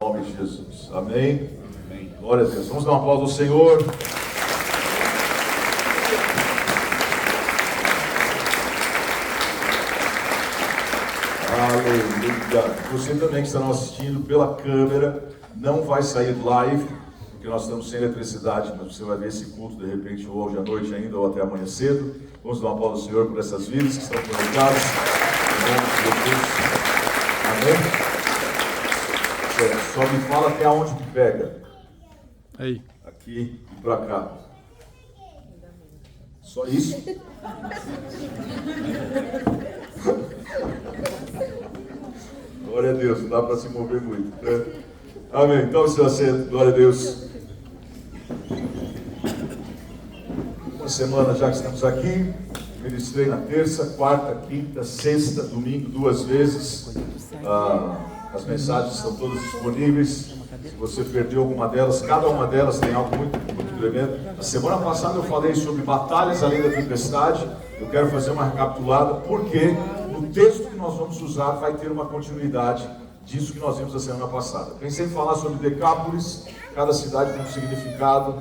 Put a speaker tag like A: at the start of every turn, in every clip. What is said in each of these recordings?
A: Em nome de Jesus. Amém? Amém. Glória a Deus. Vamos dar uma aplauso ao Senhor. Aleluia. Você também que está nos assistindo pela câmera, não vai sair do live, porque nós estamos sem eletricidade, mas você vai ver esse culto de repente hoje à noite ainda ou até amanhã cedo. Vamos dar uma aplauso ao Senhor por essas vidas que estão conectadas. Em nome de Jesus. Amém? Só me fala até aonde que pega.
B: Aí.
A: Aqui e para cá. Só isso? Glória a Deus, não dá para se mover muito. Né? Amém. Então, se você, glória a Deus. Uma semana já que estamos aqui. Ministrei na terça, quarta, quinta, sexta, domingo, 2 vezes. As mensagens estão todas disponíveis. Se você perdeu alguma delas, cada uma delas tem algo muito, muito tremendo. Na semana passada eu falei sobre batalhas além da tempestade. Eu quero fazer uma recapitulada, porque no texto que nós vamos usar vai ter uma continuidade disso que nós vimos na semana passada. Pensei em falar sobre Decápolis, cada cidade tem um significado,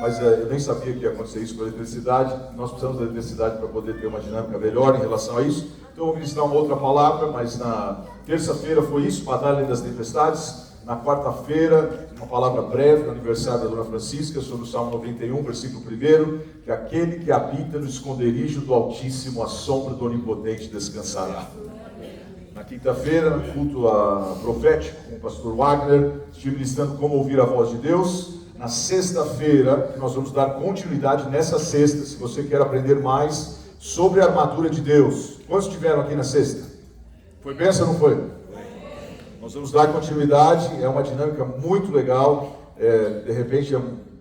A: mas eu nem sabia que ia acontecer isso com a eletricidade. Nós precisamos da eletricidade para poder ter uma dinâmica melhor em relação a isso. Então eu vou ministrar uma outra palavra, mas na terça-feira foi isso, batalha das tempestades. Na quarta-feira, uma palavra breve, no aniversário da Dona Francisca, sobre o Salmo 91, versículo 1, que aquele que habita no esconderijo do Altíssimo, à sombra do Onipotente descansará. Na quinta-feira, culto profético com o pastor Wagner, estive ministrando como ouvir a voz de Deus. Na sexta-feira, que nós vamos dar continuidade nessa sexta, se você quer aprender mais sobre a armadura de Deus. Quantos estiveram aqui na sexta? Foi bênção ou não foi? Nós vamos dar continuidade, é uma dinâmica muito legal. De repente,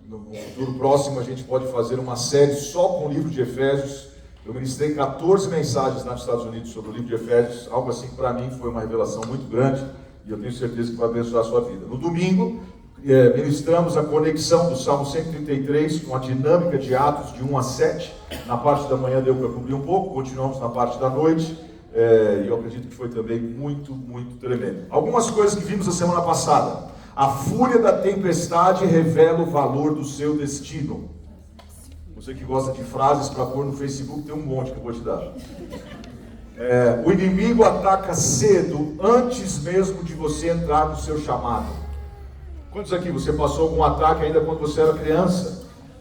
A: no futuro próximo, a gente pode fazer uma série só com o livro de Efésios. Eu ministrei 14 mensagens lá nos Estados Unidos sobre o livro de Efésios, algo assim que para mim foi uma revelação muito grande, e eu tenho certeza que vai abençoar a sua vida. No domingo, ministramos a conexão do Salmo 133 com a dinâmica de Atos de 1 a 7. Na parte da manhã deu para cobrir um pouco, continuamos na parte da noite. E eu acredito que foi também muito, muito tremendo. Algumas coisas que vimos a semana passada. A fúria da tempestade revela o valor do seu destino. Você que gosta de frases para pôr no Facebook, tem um monte que eu vou te dar. O inimigo ataca cedo, antes mesmo de você entrar no seu chamado. Quantos aqui você passou algum ataque ainda quando você era criança?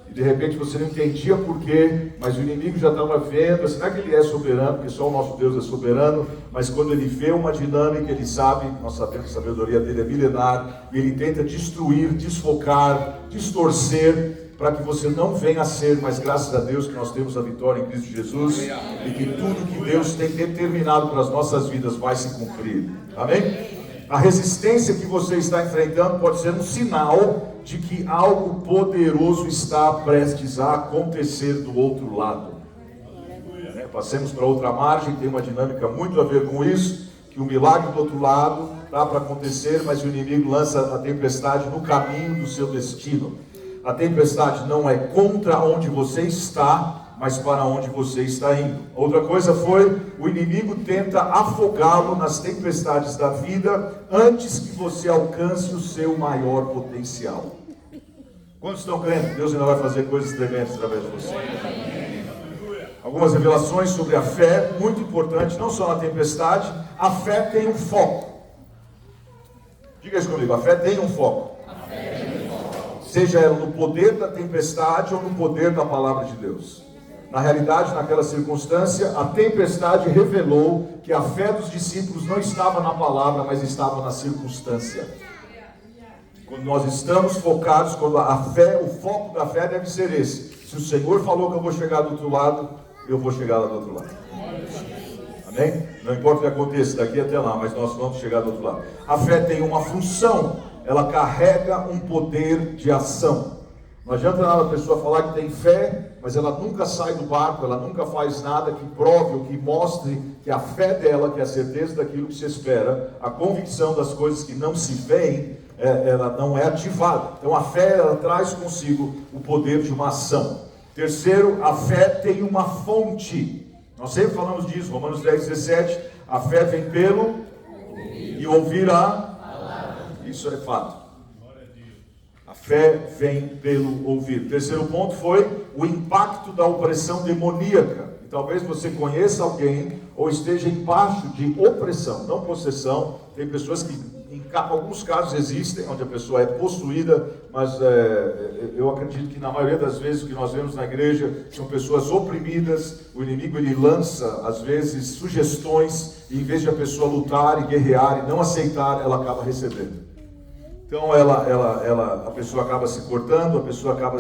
A: E de repente você não entendia por quê, mas o inimigo já estava vendo. Será que ele é soberano? Porque só o nosso Deus é soberano. Mas quando ele vê uma dinâmica, ele sabe, nós sabemos que a sabedoria dele é milenar, e ele tenta destruir, desfocar, distorcer, para que você não venha a ser, mas graças a Deus que nós temos a vitória em Cristo Jesus, e que tudo que Deus tem determinado para as nossas vidas vai se cumprir. Amém? A resistência que você está enfrentando pode ser um sinal de que algo poderoso está prestes a acontecer do outro lado. Passemos para outra margem, tem uma dinâmica muito a ver com isso, que o milagre do outro lado está para acontecer, mas o inimigo lança a tempestade no caminho do seu destino. A tempestade não é contra onde você está, mas para onde você está indo. Outra coisa foi, o inimigo tenta afogá-lo nas tempestades da vida, antes que você alcance o seu maior potencial. Quantos estão crendo? Deus ainda vai fazer coisas tremendas através de você. Algumas revelações sobre a fé, muito importante, não só na tempestade. A fé tem um foco. Diga isso comigo, a fé tem um foco. Seja ela no poder da tempestade ou no poder da palavra de Deus. Na realidade, naquela circunstância, a tempestade revelou que a fé dos discípulos não estava na palavra, mas estava na circunstância. Quando nós estamos focados, quando a fé, o foco da fé deve ser esse. Se o Senhor falou que eu vou chegar do outro lado, eu vou chegar lá do outro lado. Amém? Não importa o que aconteça daqui até lá, mas nós vamos chegar do outro lado. A fé tem uma função, ela carrega um poder de ação. Não adianta nada a pessoa falar que tem fé, mas ela nunca sai do barco, ela nunca faz nada que prove ou que mostre que a fé dela, que é a certeza daquilo que se espera, a convicção das coisas que não se veem, ela não é ativada. Então a fé, ela traz consigo o poder de uma ação. Terceiro, a fé tem uma fonte. Nós sempre falamos disso, Romanos 10:17, a fé vem pelo e ouvir a... isso é fato. A fé vem pelo ouvir. O terceiro ponto foi o impacto da opressão demoníaca. E talvez você conheça alguém ou esteja embaixo de opressão, não possessão. Tem pessoas que, em alguns casos existem, onde a pessoa é possuída, mas eu acredito que na maioria das vezes o que nós vemos na igreja são pessoas oprimidas. O inimigo ele lança, às vezes, sugestões, e em vez de a pessoa lutar e guerrear e não aceitar, ela acaba recebendo. Então a pessoa acaba se cortando, a pessoa acaba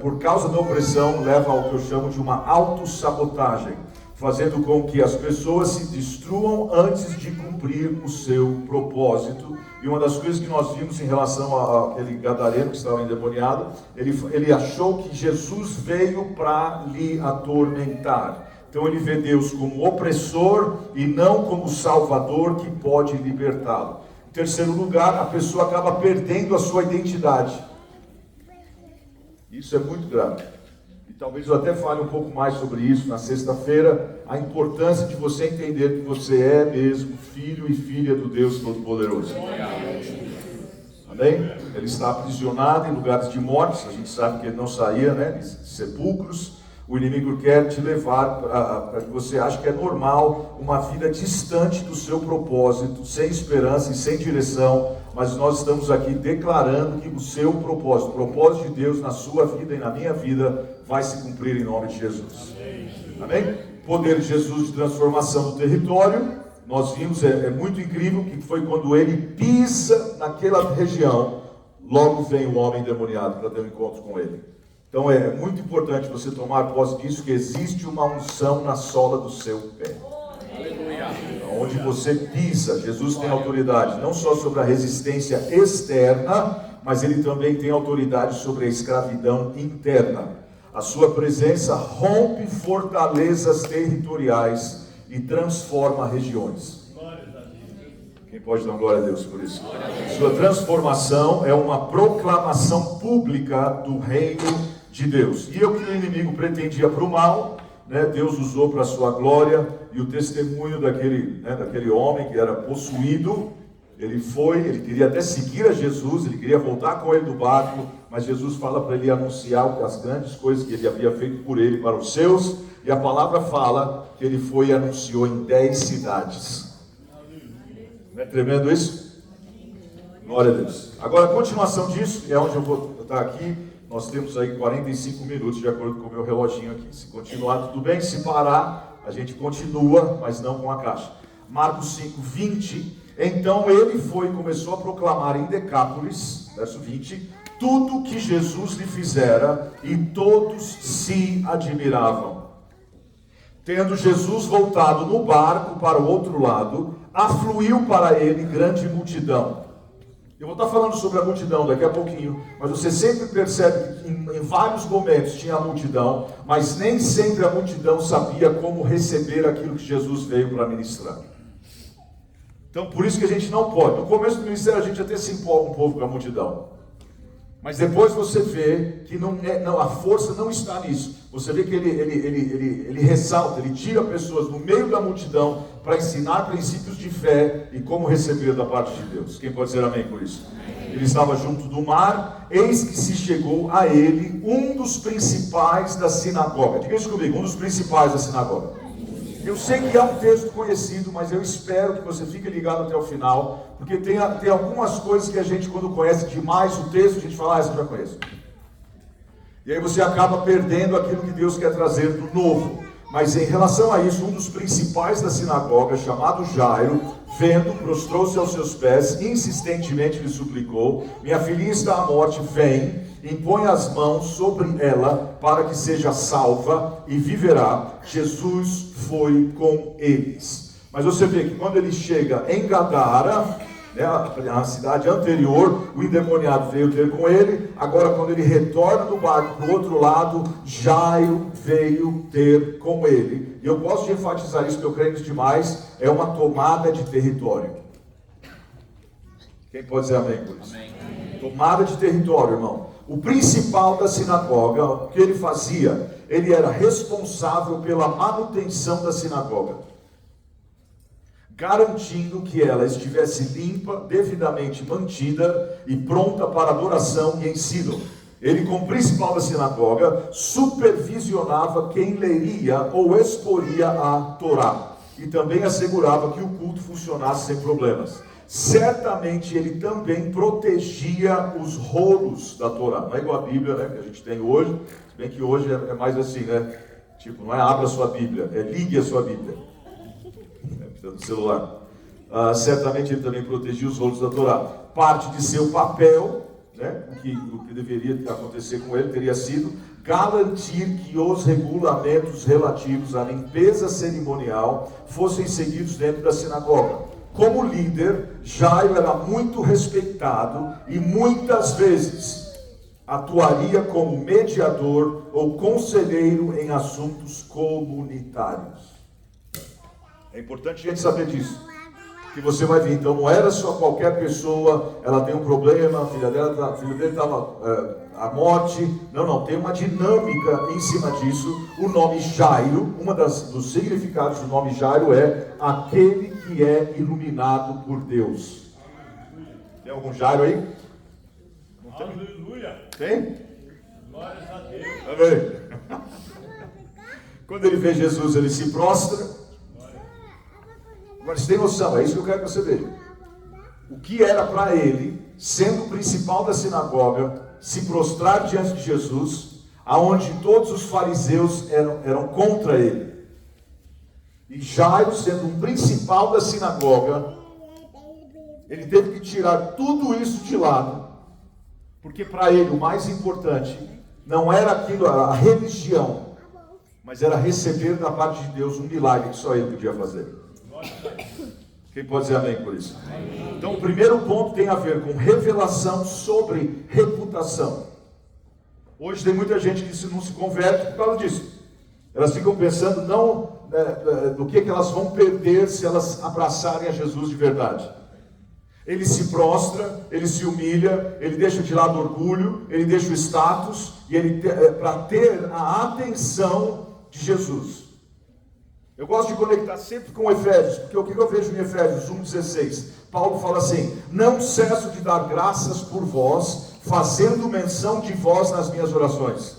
A: por causa da opressão, leva ao que eu chamo de uma autossabotagem, fazendo com que as pessoas se destruam antes de cumprir o seu propósito. E uma das coisas que nós vimos em relação àquele gadareno que estava endemoniado, ele achou que Jesus veio para lhe atormentar. Então ele vê Deus como opressor e não como salvador que pode libertá-lo. Em terceiro lugar, a pessoa acaba perdendo a sua identidade. Isso é muito grave. E talvez eu até fale um pouco mais sobre isso na sexta-feira, a importância de você entender que você é mesmo filho e filha do Deus Todo-Poderoso. Amém? Ele está aprisionado em lugares de morte, a gente sabe que ele não saía, de sepulcros. O inimigo quer te levar para que você ache que é normal uma vida distante do seu propósito, sem esperança e sem direção, mas nós estamos aqui declarando que o seu propósito, o propósito de Deus na sua vida e na minha vida, vai se cumprir em nome de Jesus. Amém? O poder de Jesus de transformação do território, nós vimos, é muito incrível, que foi quando ele pisa naquela região, logo vem o homem endemoniado para ter um encontro com ele. Então é muito importante você tomar posse disso, que existe uma unção na sola do seu pé. Onde você pisa, Jesus tem autoridade, não só sobre a resistência externa, mas ele também tem autoridade sobre a escravidão interna. A sua presença rompe fortalezas territoriais e transforma regiões. Quem pode dar glória a Deus por isso? Sua transformação é uma proclamação pública do reino de Deus. E o que o inimigo pretendia para o mal, Deus usou para a sua glória. E o testemunho daquele homem que era possuído, ele queria até seguir a Jesus, ele queria voltar com ele do barco, mas Jesus fala para ele anunciar as grandes coisas que ele havia feito por ele para os seus, e a palavra fala que ele foi e anunciou em 10 cidades. Não é tremendo isso? Glória a Deus. Agora, a continuação disso, é onde eu vou estar aqui. Nós temos aí 45 minutos, de acordo com o meu reloginho aqui. Se continuar, tudo bem. Se parar, a gente continua, mas não com a caixa. Marcos 5, 20. Então ele foi e começou a proclamar em Decápolis, verso 20, tudo que Jesus lhe fizera, e todos se admiravam. Tendo Jesus voltado no barco para o outro lado, afluiu para ele grande multidão. Eu vou estar falando sobre a multidão daqui a pouquinho, mas você sempre percebe que em vários momentos tinha a multidão, mas nem sempre a multidão sabia como receber aquilo que Jesus veio para ministrar. Então, por isso que a gente não pode. No começo do ministério, a gente até se empolga um pouco com a multidão. Mas depois você vê que a força não está nisso. Você vê que ele ressalta, ele tira pessoas no meio da multidão para ensinar princípios de fé e como receber da parte de Deus. Quem pode dizer amém por isso? Ele estava junto do mar, eis que se chegou a ele um dos principais da sinagoga. Diga isso comigo, um dos principais da sinagoga. Eu sei que é um texto conhecido, mas eu espero que você fique ligado até o final, porque tem algumas coisas que a gente, quando conhece demais o texto, a gente fala, essa eu já conheço. E aí você acaba perdendo aquilo que Deus quer trazer do novo. Mas em relação a isso, um dos principais da sinagoga, chamado Jairo, vendo, prostrou-se aos seus pés, insistentemente lhe suplicou, minha filhinha está à morte, vem, impõe as mãos sobre ela, para que seja salva e viverá. Jesus foi com eles. Mas você vê que quando ele chega em Gadara, a cidade anterior, o endemoniado veio ter com ele. Agora, quando ele retorna do barco para o outro lado, Jairo veio ter com ele. E eu gosto de enfatizar isso, porque eu creio nisso demais. É uma tomada de território. Quem pode dizer amém por isso? Amém. Tomada de território, irmão. O principal da sinagoga, o que ele fazia? Ele era responsável pela manutenção da sinagoga. garantindo que ela estivesse limpa, devidamente mantida e pronta para adoração e ensino. Ele, como principal da sinagoga, supervisionava quem leria ou exporia a Torá e também assegurava que o culto funcionasse sem problemas. Certamente ele também protegia os rolos da Torá. Não é igual a Bíblia, né, que a gente tem hoje, se bem que hoje é mais assim, né? Tipo, não é abra a sua Bíblia, é ligue a sua Bíblia. Do celular. Certamente ele também protegia os rolos da Torá. Parte de seu papel, né, o que deveria acontecer com ele teria sido garantir que os regulamentos relativos à limpeza cerimonial fossem seguidos dentro da sinagoga. Como líder, Jairo era muito respeitado e muitas vezes atuaria como mediador ou conselheiro em assuntos comunitários. É importante a gente saber disso, que você vai ver. Então não era só qualquer pessoa, ela tem um problema, a filho dele estava à morte. Não, tem uma dinâmica em cima disso. O nome Jairo, dos significados do nome Jairo é aquele que é iluminado por Deus. Tem algum Jairo aí? Não tem?
B: Aleluia!
A: Tem?
B: Glórias a Deus!
A: Amém. Quando ele vê Jesus, ele se prostra. Agora você tem noção, é isso que eu quero que você veja. O que era para ele, sendo o principal da sinagoga, se prostrar diante de Jesus, aonde todos os fariseus eram contra ele. E Jairo, sendo um principal da sinagoga, ele teve que tirar tudo isso de lado, porque para ele o mais importante não era aquilo, a religião, mas era receber da parte de Deus um milagre que só ele podia fazer. Quem pode dizer amém por isso? Então o primeiro ponto tem a ver com revelação sobre reputação. Hoje tem muita gente que não se converte por causa disso. Elas ficam pensando do que elas vão perder se elas abraçarem a Jesus de verdade. Ele se prostra, ele se humilha, ele deixa de lado o orgulho, ele deixa o status, e para ter a atenção de Jesus. Eu gosto de conectar sempre com Efésios, porque o que eu vejo em Efésios 1,16? Paulo fala assim: não cesso de dar graças por vós, fazendo menção de vós nas minhas orações,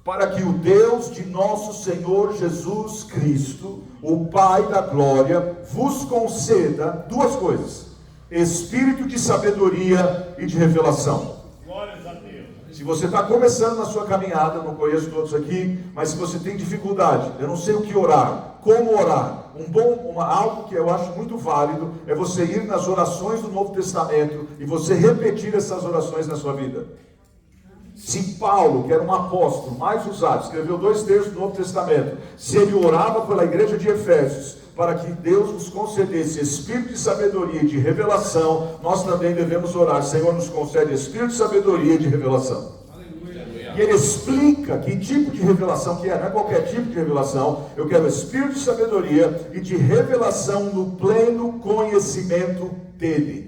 A: para que o Deus de nosso Senhor Jesus Cristo, o Pai da glória, vos conceda duas coisas: espírito de sabedoria e de revelação.
B: Glórias a Deus.
A: Se você está começando na sua caminhada, não conheço todos aqui, mas se você tem dificuldade, eu não sei o que orar, como orar, algo que eu acho muito válido é você ir nas orações do Novo Testamento e você repetir essas orações na sua vida. Se Paulo, que era um apóstolo mais usado, escreveu 2/3 do Novo Testamento, se ele orava pela igreja de Efésios, para que Deus nos concedesse espírito de sabedoria e de revelação, nós também devemos orar: Senhor, nos concede espírito de sabedoria e de revelação. Aleluia. E ele explica que tipo de revelação que é, não é qualquer tipo de revelação. Eu quero espírito de sabedoria e de revelação no pleno conhecimento dele.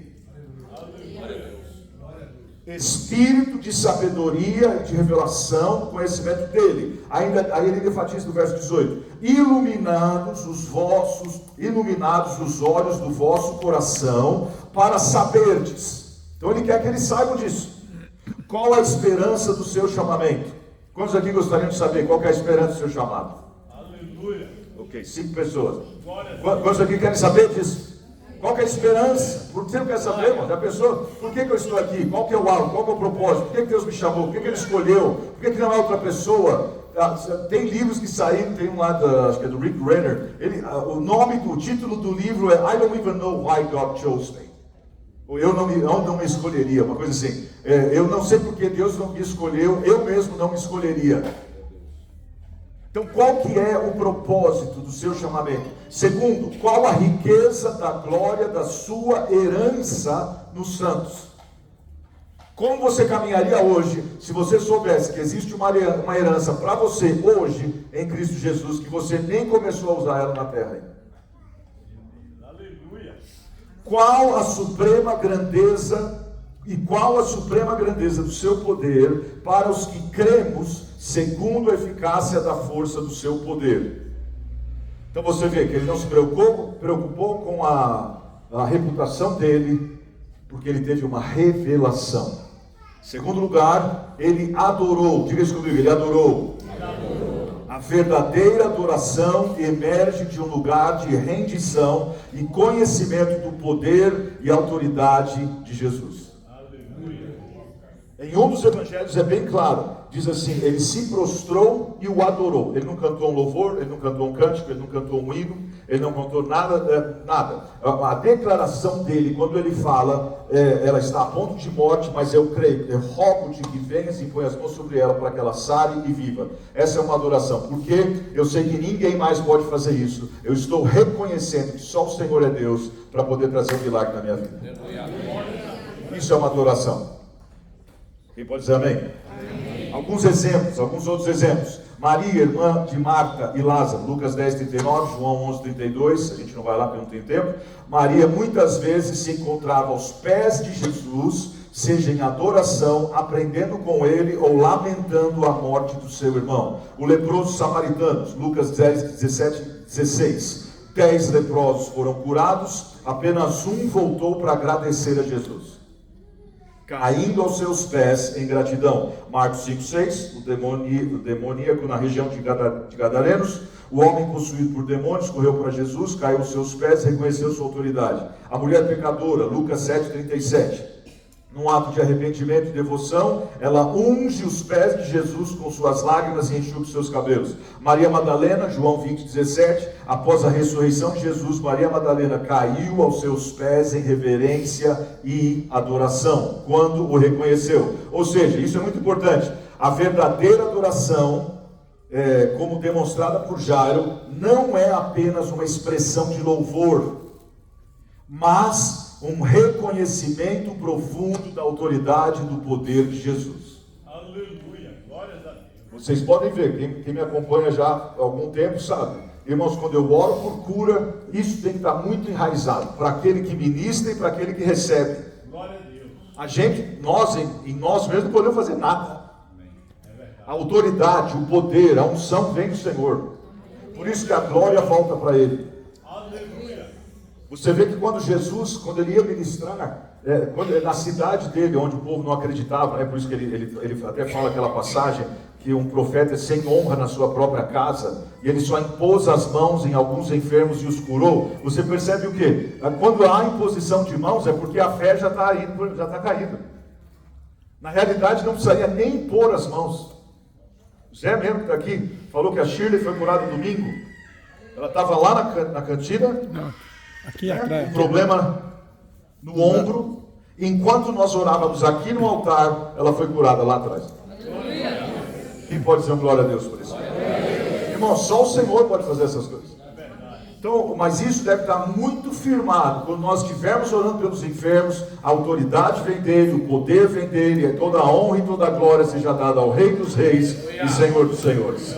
A: Espírito de sabedoria e de revelação, conhecimento dele. Aí ele enfatiza no verso 18: iluminados os olhos do vosso coração, para saberdes. Então ele quer que eles saibam disso. Qual a esperança do seu chamamento? Quantos aqui gostariam de saber qual que é a esperança do seu chamado?
B: Aleluia.
A: Ok, 5 pessoas. Quantos aqui querem saber disso? Qual que é a esperança? Você não quer saber, mano? Já pensou? Por que eu estou aqui? Qual que é o alvo? Qual que é o propósito? Por que Deus me chamou? Por que Ele escolheu? Por que não é outra pessoa? Tem livros que saíram, tem um lá, acho que é do Rick Renner. O título do livro é I Don't Even Know Why God Chose Me. Ou eu não me escolheria, uma coisa assim. Eu não sei porque Deus não me escolheu, eu mesmo não me escolheria. Então, qual que é o propósito do seu chamamento? Segundo, qual a riqueza da glória da sua herança nos santos? Como você caminharia hoje, se você soubesse que existe uma herança para você hoje, em Cristo Jesus, que você nem começou a usar ela na terra ainda?
B: Aleluia.
A: Qual a suprema grandeza do seu poder para os que cremos, segundo a eficácia da força do seu poder? Então você vê que ele não se preocupou com a reputação dele, porque ele teve uma revelação. Segundo lugar, ele adorou. Diga isso comigo, ele adorou. A verdadeira adoração emerge de um lugar de rendição e conhecimento do poder e autoridade de Jesus. Em um dos evangelhos é bem claro, diz assim, ele se prostrou e o adorou. Ele não cantou um louvor, ele não cantou um cântico, ele não cantou um hino, ele não cantou nada, nada. A declaração dele, quando ele fala, ela está a ponto de morte, mas eu creio, eu rogo-te que venhas e põe as mãos sobre ela para que ela sare e viva. Essa é uma adoração, porque eu sei que ninguém mais pode fazer isso. Eu estou reconhecendo que só o Senhor é Deus para poder trazer um milagre na minha vida. Isso é uma adoração. Quem pode dizer amém? Amém? Alguns outros exemplos. Maria, irmã de Marta e Lázaro, Lucas 10, 39, João 11, 32, a gente não vai lá porque não tem tempo. Maria muitas vezes se encontrava aos pés de Jesus, seja em adoração, aprendendo com ele ou lamentando a morte do seu irmão. O leproso samaritano, Lucas 10, 17, 16. 10 leprosos foram curados, apenas um voltou para agradecer a Jesus, caindo aos seus pés em gratidão. Marcos 5,6, o demoníaco na região de Gadarenos, o homem possuído por demônios correu para Jesus, caiu aos seus pés e reconheceu sua autoridade. A mulher pecadora, Lucas 7,37, num ato de arrependimento e devoção, ela unge os pés de Jesus com suas lágrimas e enxuga os seus cabelos. Maria Madalena, João 20,17, após a ressurreição de Jesus, Maria Madalena caiu aos seus pés em reverência e adoração, quando o reconheceu. Ou seja, isso é muito importante. A verdadeira adoração, como demonstrada por Jairo, não é apenas uma expressão de louvor, mas um reconhecimento profundo da autoridade e do poder de Jesus.
B: Aleluia, glórias a Deus.
A: Vocês podem ver, quem me acompanha já há algum tempo sabe, irmãos, quando eu oro por cura, isso tem que estar muito enraizado, para aquele que ministra e para aquele que recebe.
B: Glória a Deus.
A: A gente, nós mesmos não podemos fazer nada. A autoridade, o poder, a unção vem do Senhor. Por isso que a glória volta para Ele. Você vê que quando Jesus, quando ele ia ministrar, na cidade dele, onde o povo não acreditava, por isso que ele até fala aquela passagem, que um profeta é sem honra na sua própria casa, e ele só impôs as mãos em alguns enfermos e os curou. Você percebe o quê? Quando há imposição de mãos, é porque a fé já está caída. Na realidade, não precisaria nem impor as mãos. O Zé mesmo que está aqui, falou que a Shirley foi curada domingo. Ela estava lá na cantina.
C: Não. Aqui atrás.
A: Um problema no ombro. Enquanto nós orávamos aqui no altar, ela foi curada lá atrás. Quem pode dizer glória a Deus por isso? Irmão, só o Senhor pode fazer essas coisas. Então, mas isso deve estar muito firmado. Quando nós estivermos orando pelos enfermos, a autoridade vem dele, o poder vem dele, e toda a honra e toda a glória seja dada ao Rei dos Reis e Senhor dos Senhores.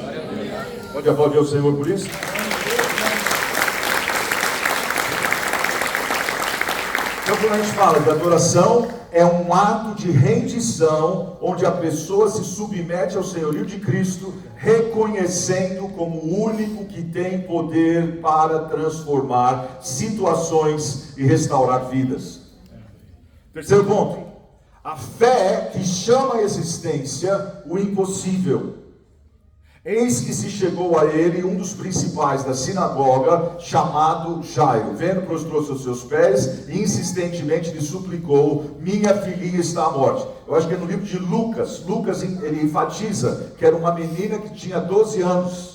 A: Pode aplaudir o Senhor por isso? Então, quando a gente fala de adoração, é um ato de rendição, onde a pessoa se submete ao senhorio de Cristo, reconhecendo como o único que tem poder para transformar situações e restaurar vidas. Terceiro ponto, a fé que chama à existência o impossível. Eis que se chegou a ele um dos principais da sinagoga, chamado Jairo. Vendo, prostrou-se aos seus pés e insistentemente lhe suplicou: minha filhinha está à morte. Eu acho que é no livro de Lucas, ele enfatiza que era uma menina que tinha 12 anos.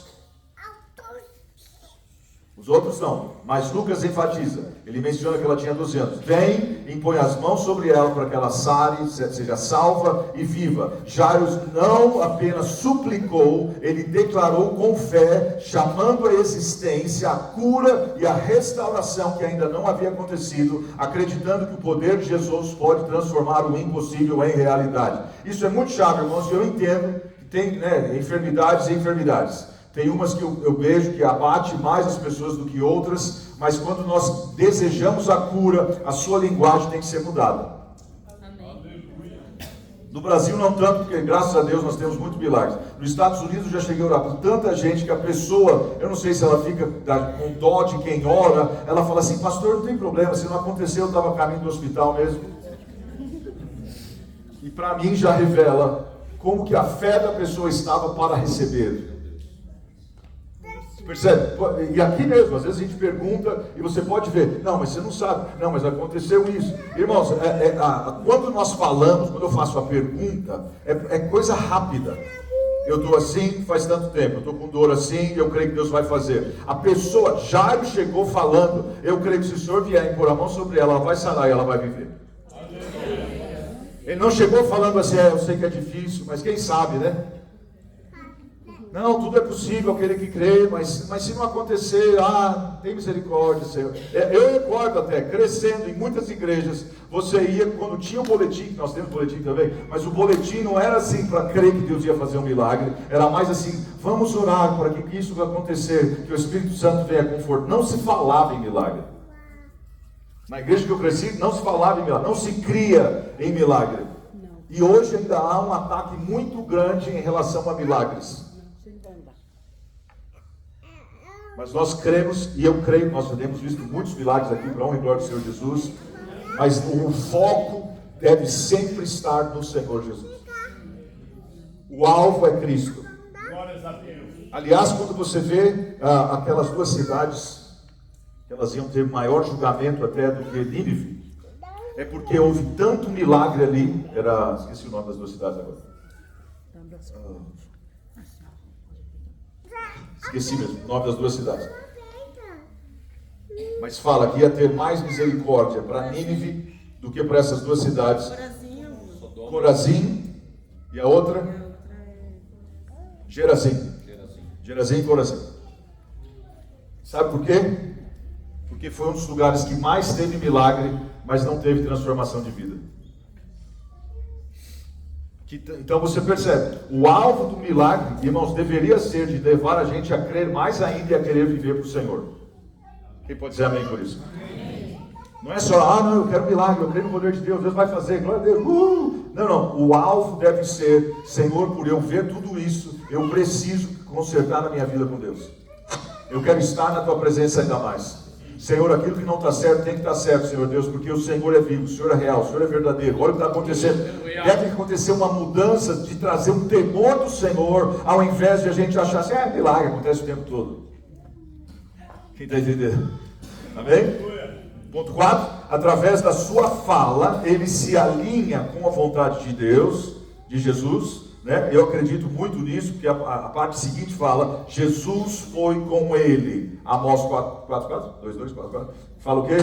A: Os outros não, mas Lucas enfatiza. Ele menciona que ela tinha 12 anos. Vem, impõe as mãos sobre ela para que ela sare, seja salva e viva. Jairo não apenas suplicou, ele declarou com fé, chamando à existência a cura e a restauração que ainda não havia acontecido, acreditando que o poder de Jesus pode transformar o impossível em realidade. Isso é muito chave, irmãos, e eu entendo que tem enfermidades e enfermidades. Tem umas que eu vejo que abate mais as pessoas do que outras, mas quando nós desejamos a cura, a sua linguagem tem que ser mudada.
D: Amém.
A: No Brasil não tanto, porque graças a Deus nós temos muitos milagres. Nos Estados Unidos eu já cheguei a orar por tanta gente que a pessoa, eu não sei se ela fica com dó de quem ora, ela fala assim, pastor, não tem problema, se não aconteceu, eu estava a caminho do hospital mesmo. E para mim já revela como que a fé da pessoa estava para receber. Percebe? E aqui mesmo, às vezes a gente pergunta e você pode ver, não, mas você não sabe, não, mas aconteceu isso. Irmãos, quando nós falamos, quando eu faço a pergunta, é coisa rápida. Eu estou assim faz tanto tempo, eu estou com dor assim, eu creio que Deus vai fazer. A pessoa, Jairo chegou falando, eu creio que se o Senhor vier e pôr a mão sobre ela, ela vai sarar e ela vai viver. Ele não chegou falando assim, eu sei que é difícil, mas quem sabe, né? Não, tudo é possível aquele que crê, mas se não acontecer, tem misericórdia, Senhor. Eu recordo até, crescendo em muitas igrejas, você ia, quando tinha o boletim, nós temos boletim também, mas o boletim não era assim para crer que Deus ia fazer um milagre, era mais assim, vamos orar para que isso vai acontecer, que o Espírito Santo venha conforto. Não se falava em milagre. Na igreja que eu cresci, não se falava em milagre, não se cria em milagre. E hoje ainda há um ataque muito grande em relação a milagres. Mas nós cremos, e eu creio, nós temos visto muitos milagres aqui, para a honra e glória do Senhor Jesus, mas o foco deve sempre estar no Senhor Jesus. O alvo é Cristo.
B: Glórias a Deus.
A: Aliás, quando você vê aquelas duas cidades, que elas iam ter maior julgamento até do que Nínive, é porque houve tanto milagre ali, esqueci o nome das duas cidades agora. Esqueci mesmo, o nome das duas cidades. Mas fala que ia ter mais misericórdia para Nínive do que para essas duas cidades. Corazim e a outra? Gerazim. Gerazim e Corazim. Sabe por quê? Porque foi um dos lugares que mais teve milagre, mas não teve transformação de vida. Então você percebe, o alvo do milagre, irmãos, deveria ser de levar a gente a crer mais ainda e a querer viver para o Senhor. Quem pode dizer amém por isso? Amém. Não é só, não, eu quero milagre, eu creio no poder de Deus, Deus vai fazer, glória a Deus. Não, o alvo deve ser, Senhor, por eu ver tudo isso, eu preciso consertar a minha vida com Deus. Eu quero estar na tua presença ainda mais. Senhor, aquilo que não está certo tem que estar certo, Senhor Deus, porque o Senhor é vivo, o Senhor é real, o Senhor é verdadeiro. Olha o que está acontecendo. Deve acontecer uma mudança de trazer um temor do Senhor, ao invés de a gente achar assim, milagre, acontece o tempo todo. Quem está entendendo? Amém? Ponto 4, através da sua fala, ele se alinha com a vontade de Deus, de Jesus. Né? Eu acredito muito nisso, porque a parte seguinte fala, Jesus foi com ele. Amós 4, 2, 4. Fala o quê?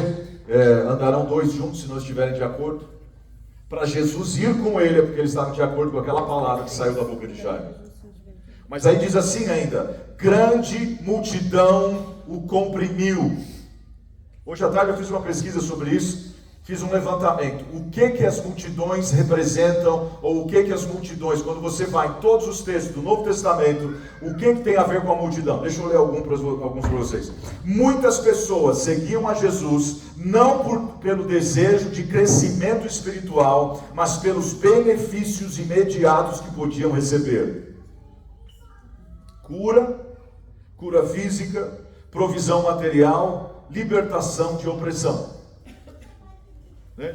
A: Andarão dois juntos se não estiverem de acordo. Para Jesus ir com ele, é porque ele estava de acordo com aquela palavra que saiu da boca de Jairo. Mas aí diz assim ainda, grande multidão o comprimiu. Hoje à tarde eu fiz uma pesquisa sobre isso. Fiz um levantamento, o que as multidões representam, ou o que as multidões, quando você vai em todos os textos do Novo Testamento, o que tem a ver com a multidão? Deixa eu ler alguns para vocês. Muitas pessoas seguiam a Jesus, não pelo desejo de crescimento espiritual, mas pelos benefícios imediatos que podiam receber. Cura física, provisão material, libertação de opressão.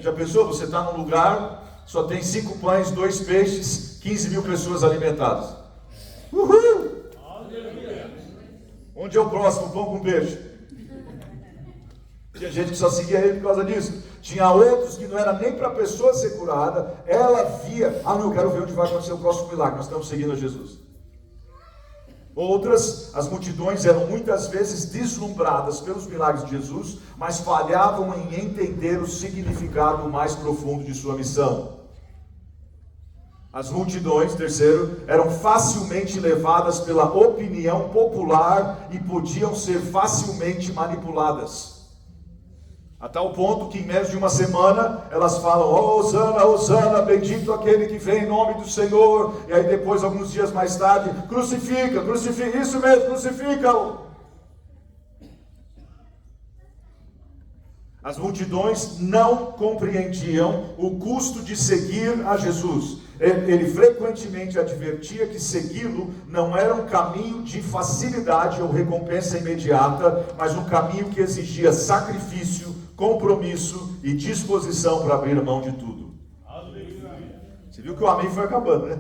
A: Já pensou? Você está num lugar, só tem 5 pães, 2 peixes, 15 mil pessoas alimentadas. Uhul! Onde é o próximo pão com peixe? Tinha gente que só seguia ele por causa disso. Tinha outros que não era nem para a pessoa ser curada. Ela via, eu quero ver onde vai acontecer o próximo milagre. Nós estamos seguindo a Jesus. Outras, as multidões eram muitas vezes deslumbradas pelos milagres de Jesus, mas falhavam em entender o significado mais profundo de sua missão. As multidões, terceiro, eram facilmente levadas pela opinião popular e podiam ser facilmente manipuladas. A tal ponto que em menos de uma semana elas falam, Hosana, Hosana, bendito aquele que vem em nome do Senhor. E aí depois, alguns dias mais tarde, crucifica, isso mesmo, crucifica-o. As multidões não compreendiam o custo de seguir a Jesus. Ele frequentemente advertia que segui-lo não era um caminho de facilidade ou recompensa imediata, mas um caminho que exigia sacrifício, compromisso e disposição para abrir mão de tudo. Você viu que o amém foi acabando, né?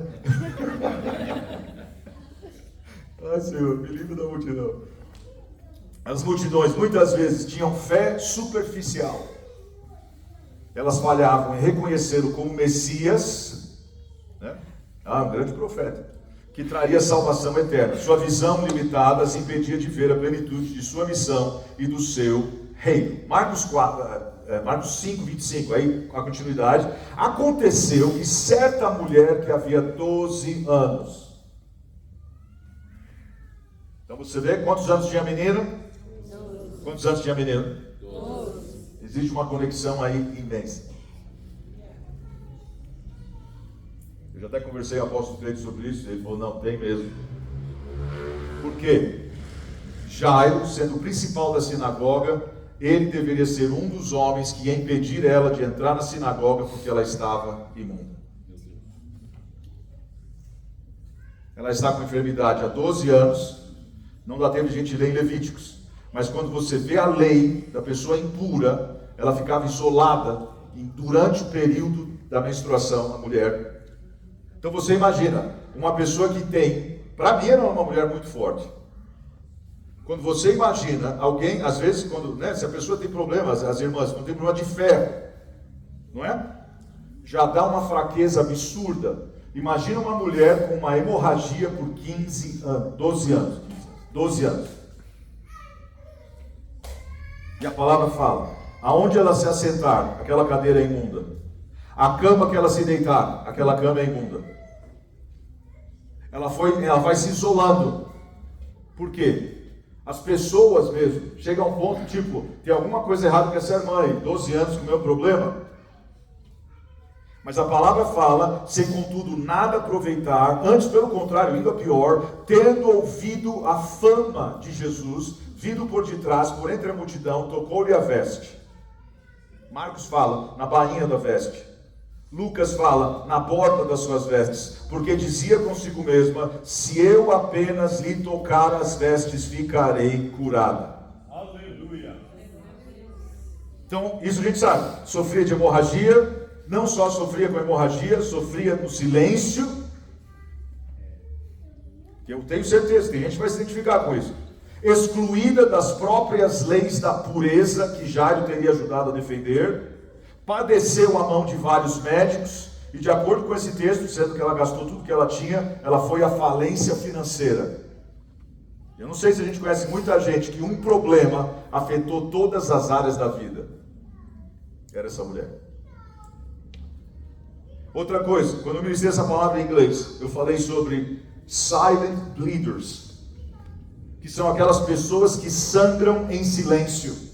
A: Ai, Senhor, me livre da multidão. As multidões muitas vezes tinham fé superficial. Elas falhavam em reconhecê-lo como Messias, né? Um grande profeta, que traria salvação eterna. Sua visão limitada as impedia de ver a plenitude de sua missão e do seu reino. Marcos 5, 25, aí a continuidade. Aconteceu que certa mulher que havia 12 anos. Então você vê quantos anos tinha a menina? Quantos anos tinha a menina? 12. Existe uma conexão aí imensa. Eu já até conversei com o apóstolo Cleide sobre isso, ele falou, não, tem mesmo. Por quê? Jairo, sendo o principal da sinagoga, ele deveria ser um dos homens que ia impedir ela de entrar na sinagoga porque ela estava imunda. Ela está com enfermidade há 12 anos, não dá tempo de a gente ler em Levíticos. Mas quando você vê a lei da pessoa impura, ela ficava isolada durante o período da menstruação, a mulher. Então você imagina, uma pessoa que tem, para mim era uma mulher muito forte. Quando você imagina alguém, às vezes, se a pessoa tem problemas, as irmãs, quando tem problema de ferro, não é? Já dá uma fraqueza absurda. Imagina uma mulher com uma hemorragia por 15 anos, 12 anos. 12 anos. E a palavra fala, aonde ela se assentar, aquela cadeira é imunda. A cama que ela se deitar, aquela cama é imunda. Ela vai se isolando. Por quê? As pessoas mesmo, chega a um ponto tipo, tem alguma coisa errada com essa irmã aí, 12 anos com o meu problema. Mas a palavra fala, sem contudo nada aproveitar, antes pelo contrário, indo a pior, tendo ouvido a fama de Jesus, vindo por detrás, por entre a multidão, tocou-lhe a veste. Marcos fala, na bainha da veste. Lucas fala, na borda das suas vestes, porque dizia consigo mesma, se eu apenas lhe tocar as vestes, ficarei curada.
B: Aleluia.
A: Então, isso a gente sabe, sofria de hemorragia, não só sofria com hemorragia, sofria no silêncio. Eu tenho certeza, tem gente que vai se identificar com isso. Excluída das próprias leis da pureza que Jairo teria ajudado a defender, padeceu a mão de vários médicos, e de acordo com esse texto, sendo que ela gastou tudo que ela tinha, ela foi à falência financeira. Eu não sei se a gente conhece muita gente que um problema afetou todas as áreas da vida. Era essa mulher. Outra coisa, quando eu ministrei essa palavra em inglês, eu falei sobre silent bleeders, que são aquelas pessoas que sangram em silêncio.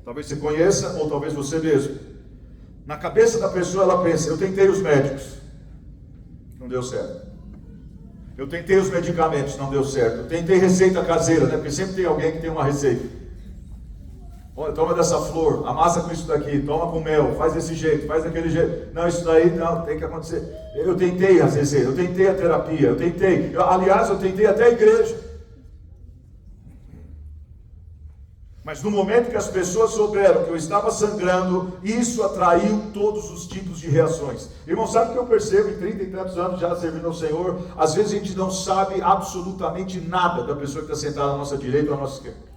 A: Talvez você conheça, ou talvez você mesmo. Na cabeça da pessoa ela pensa, eu tentei os médicos, não deu certo. Eu tentei os medicamentos, não deu certo. Eu tentei receita caseira, né? Porque sempre tem alguém que tem uma receita. Olha, toma dessa flor, amassa com isso daqui, toma com mel, faz desse jeito, faz daquele jeito. Não, isso daí não, tem que acontecer. Eu tentei as receitas, eu tentei a terapia, eu tentei. Aliás, eu tentei até a igreja. Mas no momento que as pessoas souberam que eu estava sangrando, isso atraiu todos os tipos de reações. Irmão, sabe o que eu percebo em 30 e tantos anos já servindo ao Senhor? Às vezes a gente não sabe absolutamente nada da pessoa que está sentada à nossa direita ou à nossa esquerda.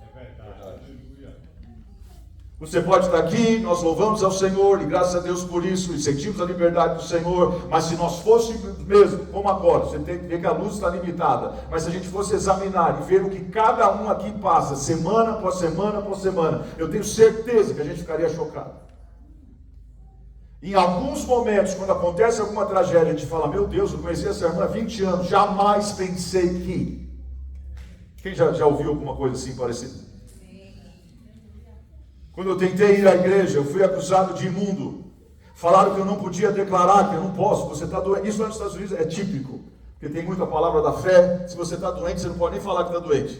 A: Você pode estar aqui, nós louvamos ao Senhor e graças a Deus por isso, e sentimos a liberdade do Senhor, mas se nós fôssemos mesmo, como agora, você tem que ver que a luz está limitada, mas se a gente fosse examinar e ver o que cada um aqui passa, semana após semana após semana, eu tenho certeza que a gente ficaria chocado. Em alguns momentos, quando acontece alguma tragédia, a gente fala, meu Deus, eu conheci essa irmã há 20 anos, jamais pensei que... Quem já ouviu alguma coisa assim parecida? Quando eu tentei ir à igreja, eu fui acusado de imundo. Falaram que eu não podia declarar, que eu não posso, você está doente. Isso lá nos Estados Unidos é típico, porque tem muita palavra da fé. Se você está doente, você não pode nem falar que está doente.